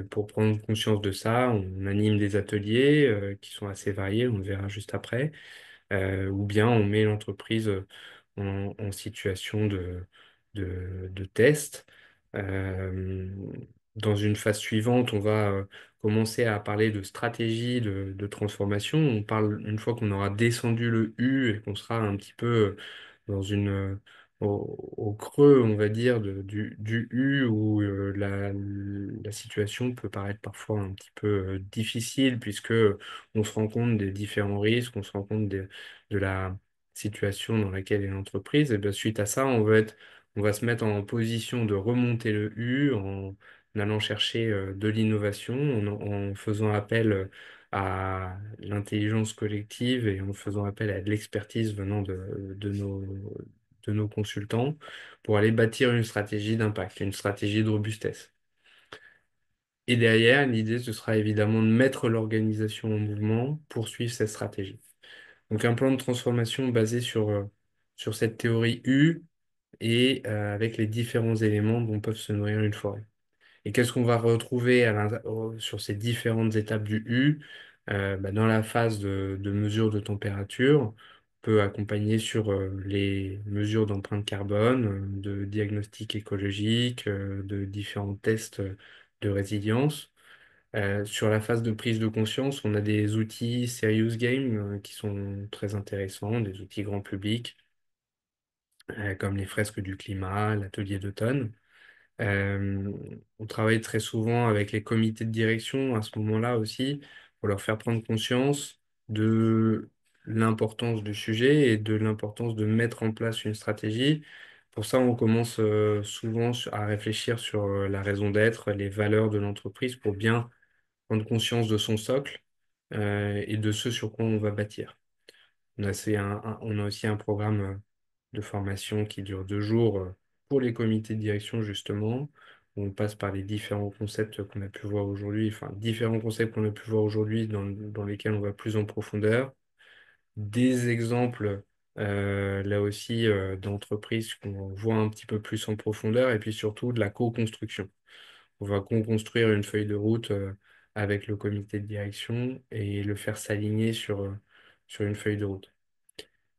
Pour prendre conscience de ça, on anime des ateliers qui sont assez variés, on le verra juste après, ou bien on met l'entreprise en situation de test. Euh, Dans une phase suivante, on va commencer à parler de stratégie de transformation. On parle une fois qu'on aura descendu le U et qu'on sera un petit peu dans au creux, on va dire, du U où la situation peut paraître parfois un petit peu difficile puisque on se rend compte des différents risques, on se rend compte de la situation dans laquelle est l'entreprise. Et bien, suite à ça, on va se mettre en position de remonter le U en allant chercher de l'innovation, en faisant appel à l'intelligence collective et en faisant appel à de l'expertise venant de nos consultants pour aller bâtir une stratégie d'impact, une stratégie de robustesse. Et derrière, l'idée, ce sera évidemment de mettre l'organisation en mouvement pour suivre cette stratégie. Donc un plan de transformation basé sur cette théorie U et avec les différents éléments dont peuvent se nourrir une forêt. Et qu'est-ce qu'on va retrouver sur ces différentes étapes du U? Dans la phase de mesure de température, on peut accompagner sur les mesures d'empreinte carbone, de diagnostic écologique, de différents tests de résilience. Sur la phase de prise de conscience, on a des outils Serious Game qui sont très intéressants, des outils grand public, comme les fresques du climat, l'atelier d'automne. Euh, on travaille très souvent avec les comités de direction à ce moment-là aussi, pour leur faire prendre conscience de l'importance du sujet et de l'importance de mettre en place une stratégie. Pour ça, on commence souvent à réfléchir sur la raison d'être, les valeurs de l'entreprise pour bien prendre conscience de son socle et de ce sur quoi on va bâtir. On a aussi un programme de formation qui dure 2 jours pour les comités de direction, justement, où on passe par les différents concepts qu'on a pu voir aujourd'hui, enfin, différents concepts qu'on a pu voir aujourd'hui dans lesquels on va plus en profondeur. Des exemples, là aussi, d'entreprises qu'on voit un petit peu plus en profondeur, et puis surtout de la co-construction. On va construire une feuille de route avec le comité de direction et le faire s'aligner sur une feuille de route.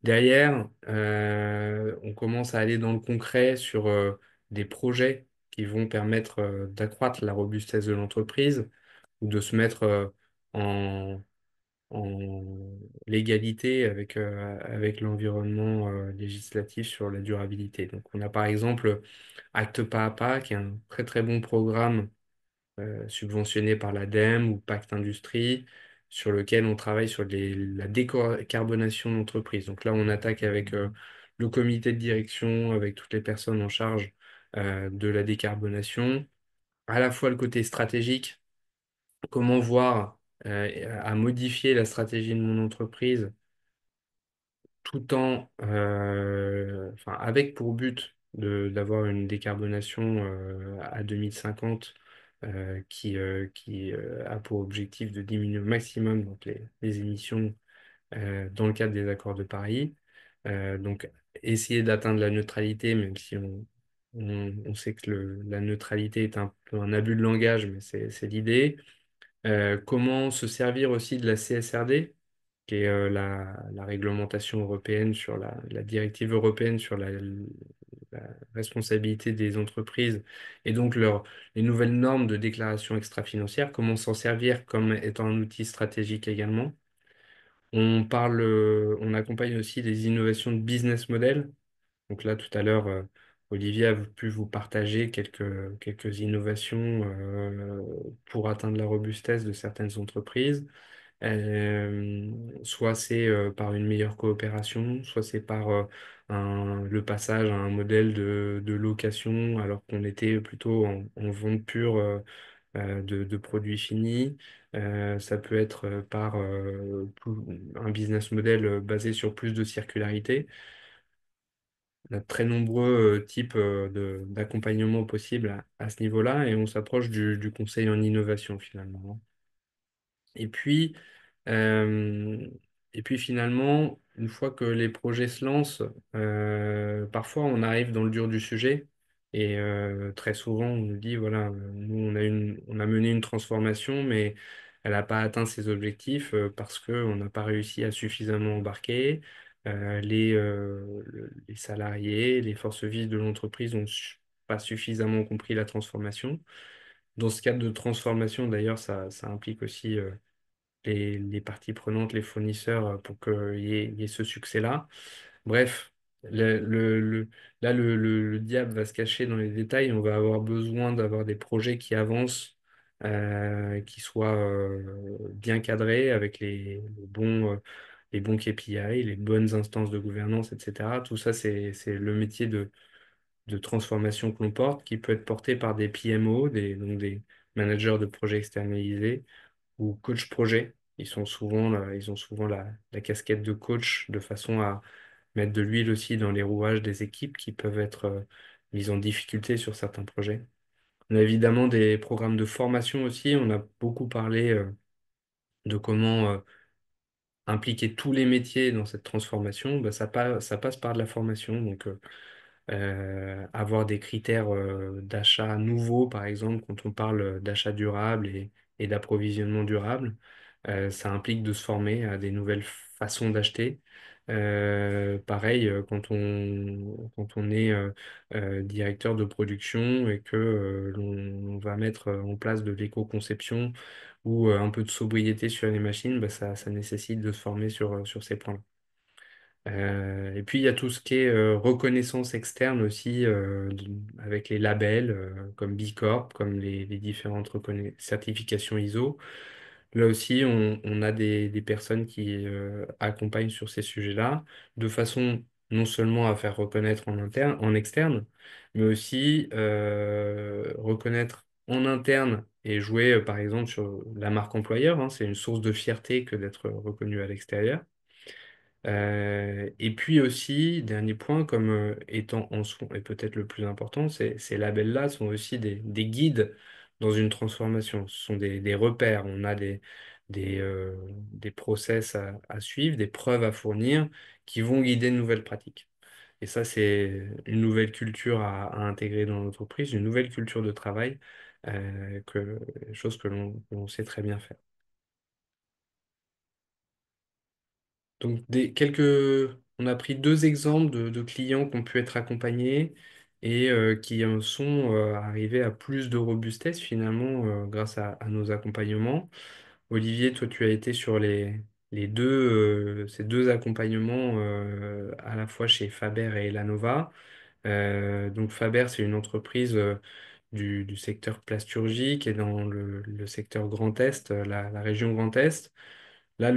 Derrière, on commence à aller dans le concret sur des projets qui vont permettre d'accroître la robustesse de l'entreprise ou de se mettre en, en légalité avec l'environnement législatif sur la durabilité. Donc, on a par exemple Acte Pas à Pas, qui est un très très bon programme subventionné par l'ADEME ou Pacte Industrie, sur lequel on travaille sur la décarbonation d'entreprise. Donc là, on attaque avec le comité de direction, avec toutes les personnes en charge de la décarbonation, à la fois le côté stratégique, comment voir à modifier la stratégie de mon entreprise tout en, enfin, avec pour but d'avoir une décarbonation à 2050 qui a pour objectif de diminuer au maximum donc les émissions dans le cadre des accords de Paris. Donc, essayer d'atteindre la neutralité, même si on sait que la neutralité est un peu un abus de langage, mais c'est l'idée. Comment se servir aussi de la CSRD, qui est la réglementation européenne sur la directive européenne sur la responsabilité des entreprises et donc les nouvelles normes de déclaration extra-financière, comment s'en servir comme étant un outil stratégique également. On accompagne aussi des innovations de business model. Donc là, tout à l'heure, Olivier a pu vous partager quelques innovations pour atteindre la robustesse de certaines entreprises. Soit c'est par une meilleure coopération, soit c'est par le passage à un modèle de location alors qu'on était plutôt en vente pure de produits finis. Ça peut être par un business model basé sur plus de circularité. On a très nombreux types d'accompagnement possibles à ce niveau-là et on s'approche du conseil en innovation finalement. Et puis, euh, et puis finalement, une fois que les projets se lancent, parfois on arrive dans le dur du sujet et très souvent on nous dit, voilà, nous on a mené une transformation, mais elle n'a pas atteint ses objectifs parce qu'on n'a pas réussi à suffisamment embarquer. Les salariés, les forces vives de l'entreprise n'ont pas suffisamment compris la transformation. Dans ce cadre de transformation, d'ailleurs, ça implique aussi les parties prenantes, les fournisseurs, pour qu'il y ait ce succès-là. Bref, là, le diable va se cacher dans les détails. On va avoir besoin d'avoir des projets qui avancent, qui soient bien cadrés avec les bons KPI, les bonnes instances de gouvernance, etc. Tout ça, c'est le métier de transformation que l'on porte, qui peut être porté par des PMO, donc des managers de projets externalisés ou coach projet. Ils ont souvent la casquette de coach de façon à mettre de l'huile aussi dans les rouages des équipes qui peuvent être mises en difficulté sur certains projets. On a évidemment des programmes de formation aussi. On a beaucoup parlé de comment impliquer tous les métiers dans cette transformation. Bah, ça passe par de la formation. Donc, avoir des critères d'achat nouveaux, par exemple, quand on parle d'achat durable et d'approvisionnement durable, ça implique de se former à des nouvelles façons d'acheter, Pareil, quand on est directeur de production et que l'on va mettre en place de l'éco-conception ou un peu de sobriété sur les machines, bah, ça nécessite de se former sur ces points-là. Et puis il y a tout ce qui est reconnaissance externe aussi, avec les labels comme B Corp, comme les différentes certifications ISO. Là aussi, on a des personnes qui accompagnent sur ces sujets-là, de façon non seulement à faire reconnaître en interne, en externe, mais aussi reconnaître en interne et jouer, par exemple, sur la marque employeur, hein. C'est une source de fierté que d'être reconnu à l'extérieur. Et puis aussi, dernier point, comme étant en soi, et peut-être le plus important, ces labels-là sont aussi des guides dans une transformation. Ce sont des repères. On a des process à suivre, des preuves à fournir qui vont guider de nouvelles pratiques. Et ça, c'est une nouvelle culture à intégrer dans l'entreprise, une nouvelle culture de travail, chose que l'on sait très bien faire. Donc, on a pris deux exemples de clients qui ont pu être accompagnés et qui en sont arrivés à plus de robustesse finalement grâce à nos accompagnements. Olivier, toi, tu as été sur ces deux accompagnements à la fois chez Faber et Elanova. Donc, Faber, c'est une entreprise du secteur plasturgique et dans le secteur Grand Est, la région Grand Est. Là,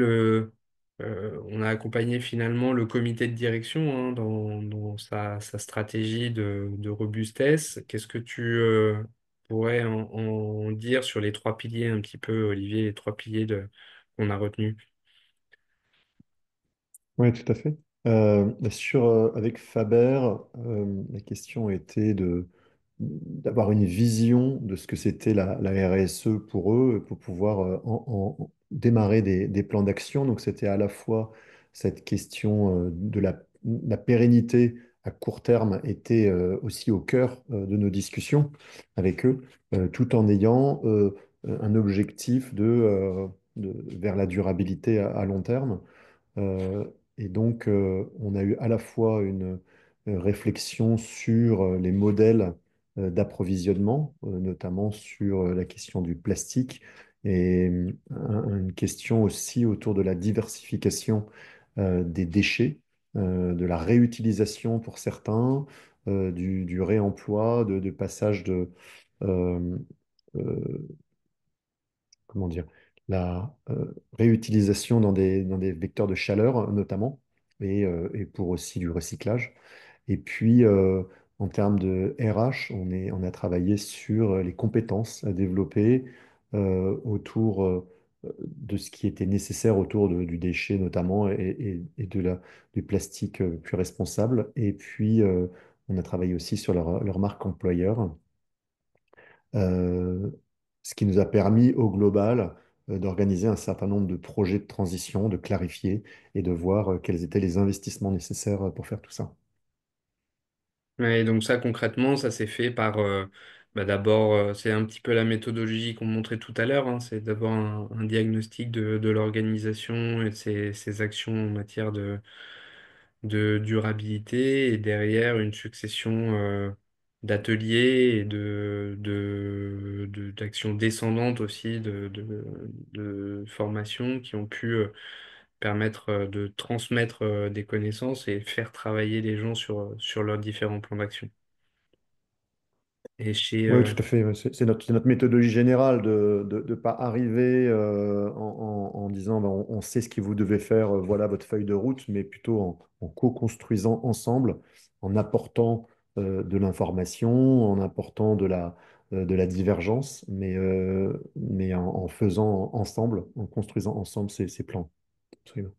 on a accompagné finalement le comité de direction hein, dans sa stratégie de robustesse. Qu'est-ce que tu pourrais en dire sur les trois piliers un petit peu, Olivier, les trois piliers qu'on a retenus? Oui, tout à fait. Avec Faber, la question était d'avoir une vision de ce que c'était la RSE pour eux, pour pouvoir démarrer des plans d'action. Donc, c'était à la fois cette question de la pérennité à court terme était aussi au cœur de nos discussions avec eux, tout en ayant un objectif vers la durabilité à long terme. Euh, et donc, on a eu à la fois une réflexion sur les modèles d'approvisionnement, notamment sur la question du plastique, et une question aussi autour de la diversification des déchets, de la réutilisation pour certains, du réemploi, de passage euh, euh, comment dire, la réutilisation dans des vecteurs de chaleur notamment, et pour aussi du recyclage. Et puis, en termes de RH, on a travaillé sur les compétences à développer autour de ce qui était nécessaire autour du déchet notamment et du plastique plus responsable. Et puis, on a travaillé aussi sur leur marque employeur, euh, ce qui nous a permis au global d'organiser un certain nombre de projets de transition, de clarifier et de voir quels étaient les investissements nécessaires pour faire tout ça. Ouais, et donc ça, concrètement, ça s'est fait par, bah, d'abord, c'est un petit peu la méthodologie qu'on montrait tout à l'heure, hein. C'est d'abord un diagnostic de l'organisation et de ses actions en matière de durabilité et derrière une succession d'ateliers et d'actions descendantes aussi de formations qui ont pu permettre de transmettre des connaissances et faire travailler les gens sur leurs différents plans d'action. Et chez, Oui, tout à fait. Ouais. C'est notre méthodologie générale de ne pas arriver en disant ben, on sait ce que vous devez faire, voilà votre feuille de route, mais plutôt en co-construisant ensemble, en apportant de l'information, en apportant de la divergence, mais en faisant ensemble, en construisant ensemble ces plans. Absolument.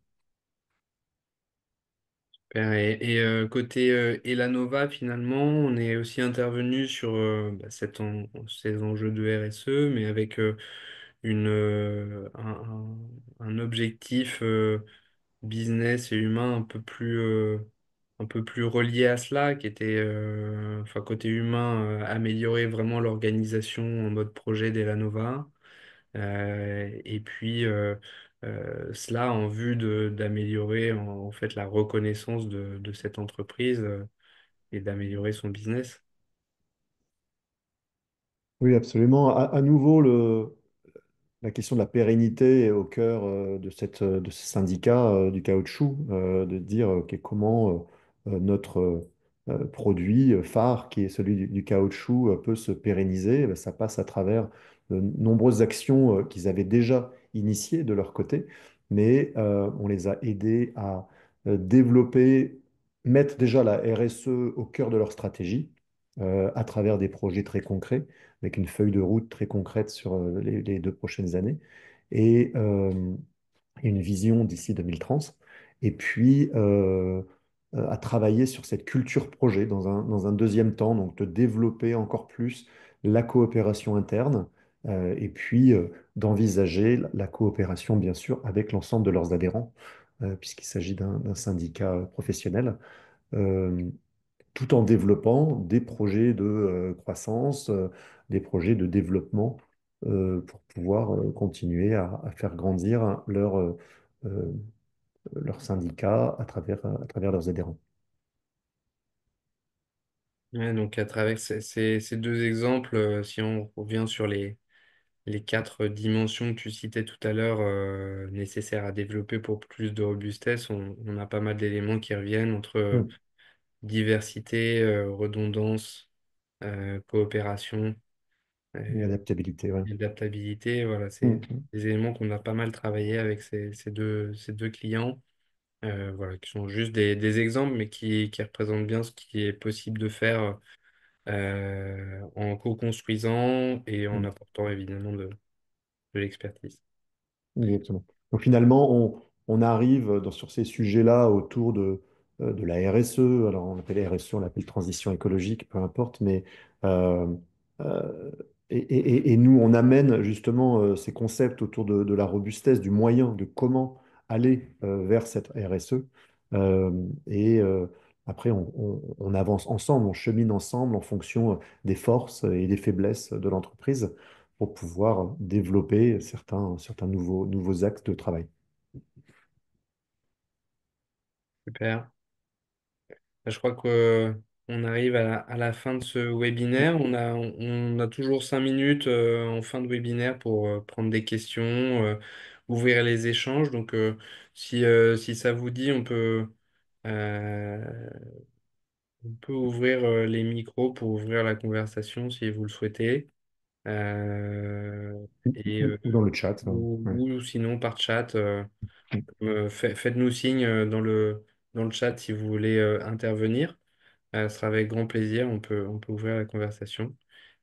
côté Elanova, finalement, on est aussi intervenu sur bah, ces enjeux de RSE, mais avec un objectif business et humain un peu plus relié à cela, qui était, enfin, côté humain, améliorer vraiment l'organisation en mode projet d'Elanova. Et puis cela en vue d'améliorer en fait la reconnaissance de cette entreprise et d'améliorer son business. Oui, absolument. À nouveau, la question de la pérennité est au cœur de ce syndicat du caoutchouc, de dire ok, comment notre produit phare, qui est celui du caoutchouc, peut se pérenniser. Eh ben, ça passe à travers de nombreuses actions qu'ils avaient déjà initiées de leur côté, mais on les a aidés à développer, mettre déjà la RSE au cœur de leur stratégie à travers des projets très concrets avec une feuille de route très concrète sur les 2 prochaines années et une vision d'ici 2030. Et puis, à travailler sur cette culture projet dans un deuxième temps, donc de développer encore plus la coopération interne et puis d'envisager la coopération, bien sûr, avec l'ensemble de leurs adhérents, puisqu'il s'agit d'un syndicat professionnel. Euh, Tout en développant des projets de croissance, des projets de développement pour pouvoir continuer à faire grandir euh, leur syndicat à travers leurs adhérents. Ouais, donc à travers ces deux exemples, si on revient sur les quatre dimensions que tu citais tout à l'heure, nécessaires à développer pour plus de robustesse, on a pas mal d'éléments qui reviennent entre Mm. diversité, redondance, coopération Et euh, adaptabilité, ouais. et adaptabilité. Voilà, c'est Mm, des éléments qu'on a pas mal travaillé avec ces deux clients, voilà, qui sont juste des exemples, mais qui représentent bien ce qui est possible de faire en co-construisant et en mm. apportant évidemment de l'expertise. Exactement. Donc finalement, on arrive sur ces sujets-là autour de la RSE. Alors on l'appelle RSE, on l'appelle transition écologique, peu importe. Mais euh, euh, et nous, on amène justement ces concepts autour de la robustesse, du moyen, de comment aller vers cette RSE. Et après, on avance ensemble, on chemine ensemble en fonction des forces et des faiblesses de l'entreprise pour pouvoir développer certains nouveaux axes de travail. Super. Je crois que, on arrive à la fin de ce webinaire. On a toujours 5 minutes en fin de webinaire pour prendre des questions, ouvrir les échanges. Donc, si ça vous dit, euh, on peut ouvrir les micros pour ouvrir la conversation si vous le souhaitez. Euh, et, Ou dans le chat, hein. Ouais. ou sinon par chat, faites-nous signe dans le chat si vous voulez intervenir. Ce sera avec grand plaisir, on peut ouvrir la conversation.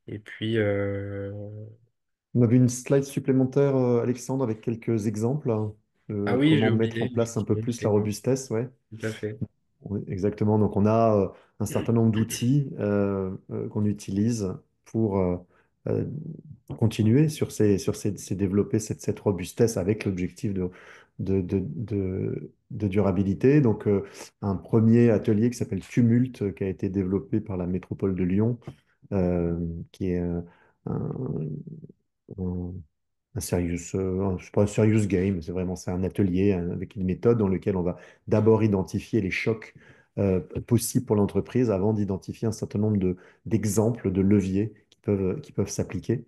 Et puis, On avait une slide supplémentaire, Alexandre, avec quelques exemples hein, ah de oui, j'ai comment mettre oublié en de place un peu l'utiliser, plus la robustesse. Ouais. tout à fait. Oui, exactement. Donc, on a un certain nombre d'outils qu'on utilise pour euh, continuer développer cette robustesse avec l'objectif de durabilité. Donc, un premier atelier qui s'appelle Tumult, qui a été développé par la métropole de Lyon, euh, qui est un, un- un serious, c'est pas un serious game, c'est un atelier avec une méthode dans lequel on va d'abord identifier les chocs possibles pour l'entreprise avant d'identifier un certain nombre d'exemples, de leviers qui peuvent s'appliquer.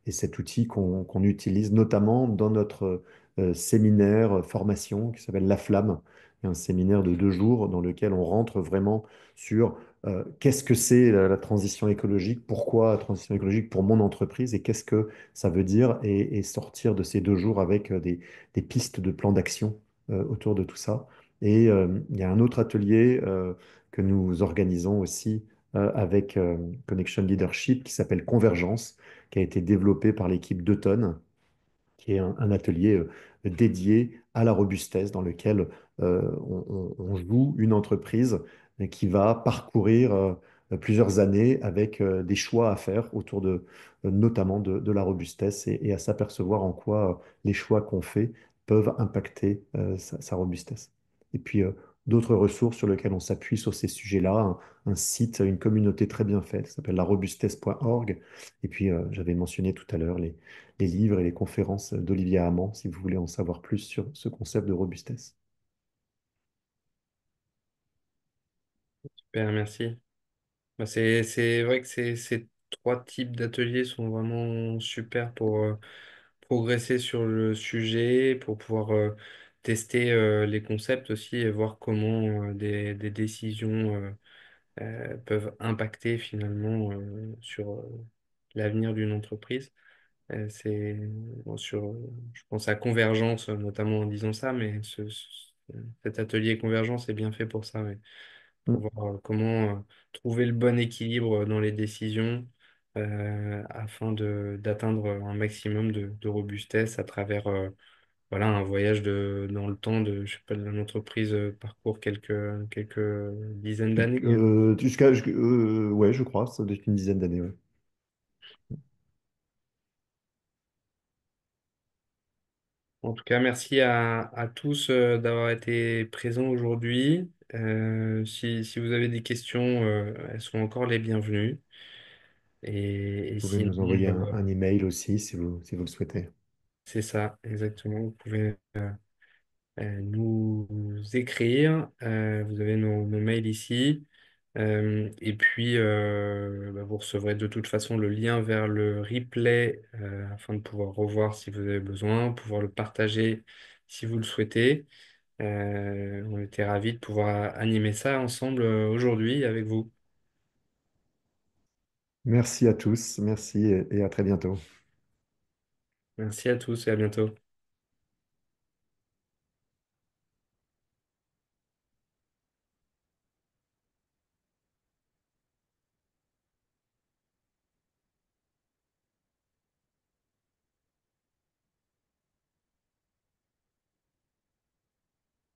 Et cet outil qu'on utilise notamment dans notre séminaire formation qui s'appelle La Flamme, un séminaire de 2 jours dans lequel on rentre vraiment sur qu'est-ce que c'est la transition écologique, pourquoi la transition écologique pour mon entreprise et qu'est-ce que ça veut dire et sortir de ces 2 jours avec des pistes de plan d'action autour de tout ça. Et il y a un autre atelier que nous organisons aussi avec Connection Leadership qui s'appelle Convergence, qui a été développé par l'équipe d'Automne qui est un atelier dédié à la robustesse dans lequel on joue une entreprise qui va parcourir plusieurs années avec des choix à faire autour notamment de la robustesse et à s'apercevoir en quoi les choix qu'on fait peuvent impacter sa robustesse. Et puis, d'autres ressources sur lesquelles on s'appuie sur ces sujets-là, un site, une communauté très bien faite, ça s'appelle larobustesse.org. Et puis, j'avais mentionné tout à l'heure les livres et les conférences d'Olivier Hamon, si vous voulez en savoir plus sur ce concept de robustesse. Super, merci. Bah, c'est vrai que ces trois types d'ateliers sont vraiment super pour progresser sur le sujet, pour pouvoir tester les concepts aussi et voir comment des décisions peuvent impacter finalement sur l'avenir d'une entreprise. C'est bon, je pense à Convergence notamment en disant ça, mais cet atelier Convergence est bien fait pour ça, ouais. Pour Mm. voir comment trouver le bon équilibre dans les décisions afin d'atteindre un maximum de robustesse à travers voilà, un voyage dans le temps de, je sais pas, l'entreprise parcourt quelques dizaines d'années. Ouais, je crois, ça doit être une dizaine d'années. Ouais. En tout cas, merci à tous d'avoir été présents aujourd'hui. Si vous avez des questions, elles sont encore les bienvenues. Et Vous pouvez sinon, nous envoyer un email aussi si vous le souhaitez. c'est ça, exactement. Vous pouvez nous écrire. Vous avez nos mails ici. Et puis, bah, vous recevrez de toute façon le lien vers le replay afin de pouvoir revoir si vous avez besoin, pouvoir le partager si vous le souhaitez. On était ravis de pouvoir animer ça ensemble aujourd'hui avec vous. Merci à tous, merci et à très bientôt. Merci à tous et à bientôt.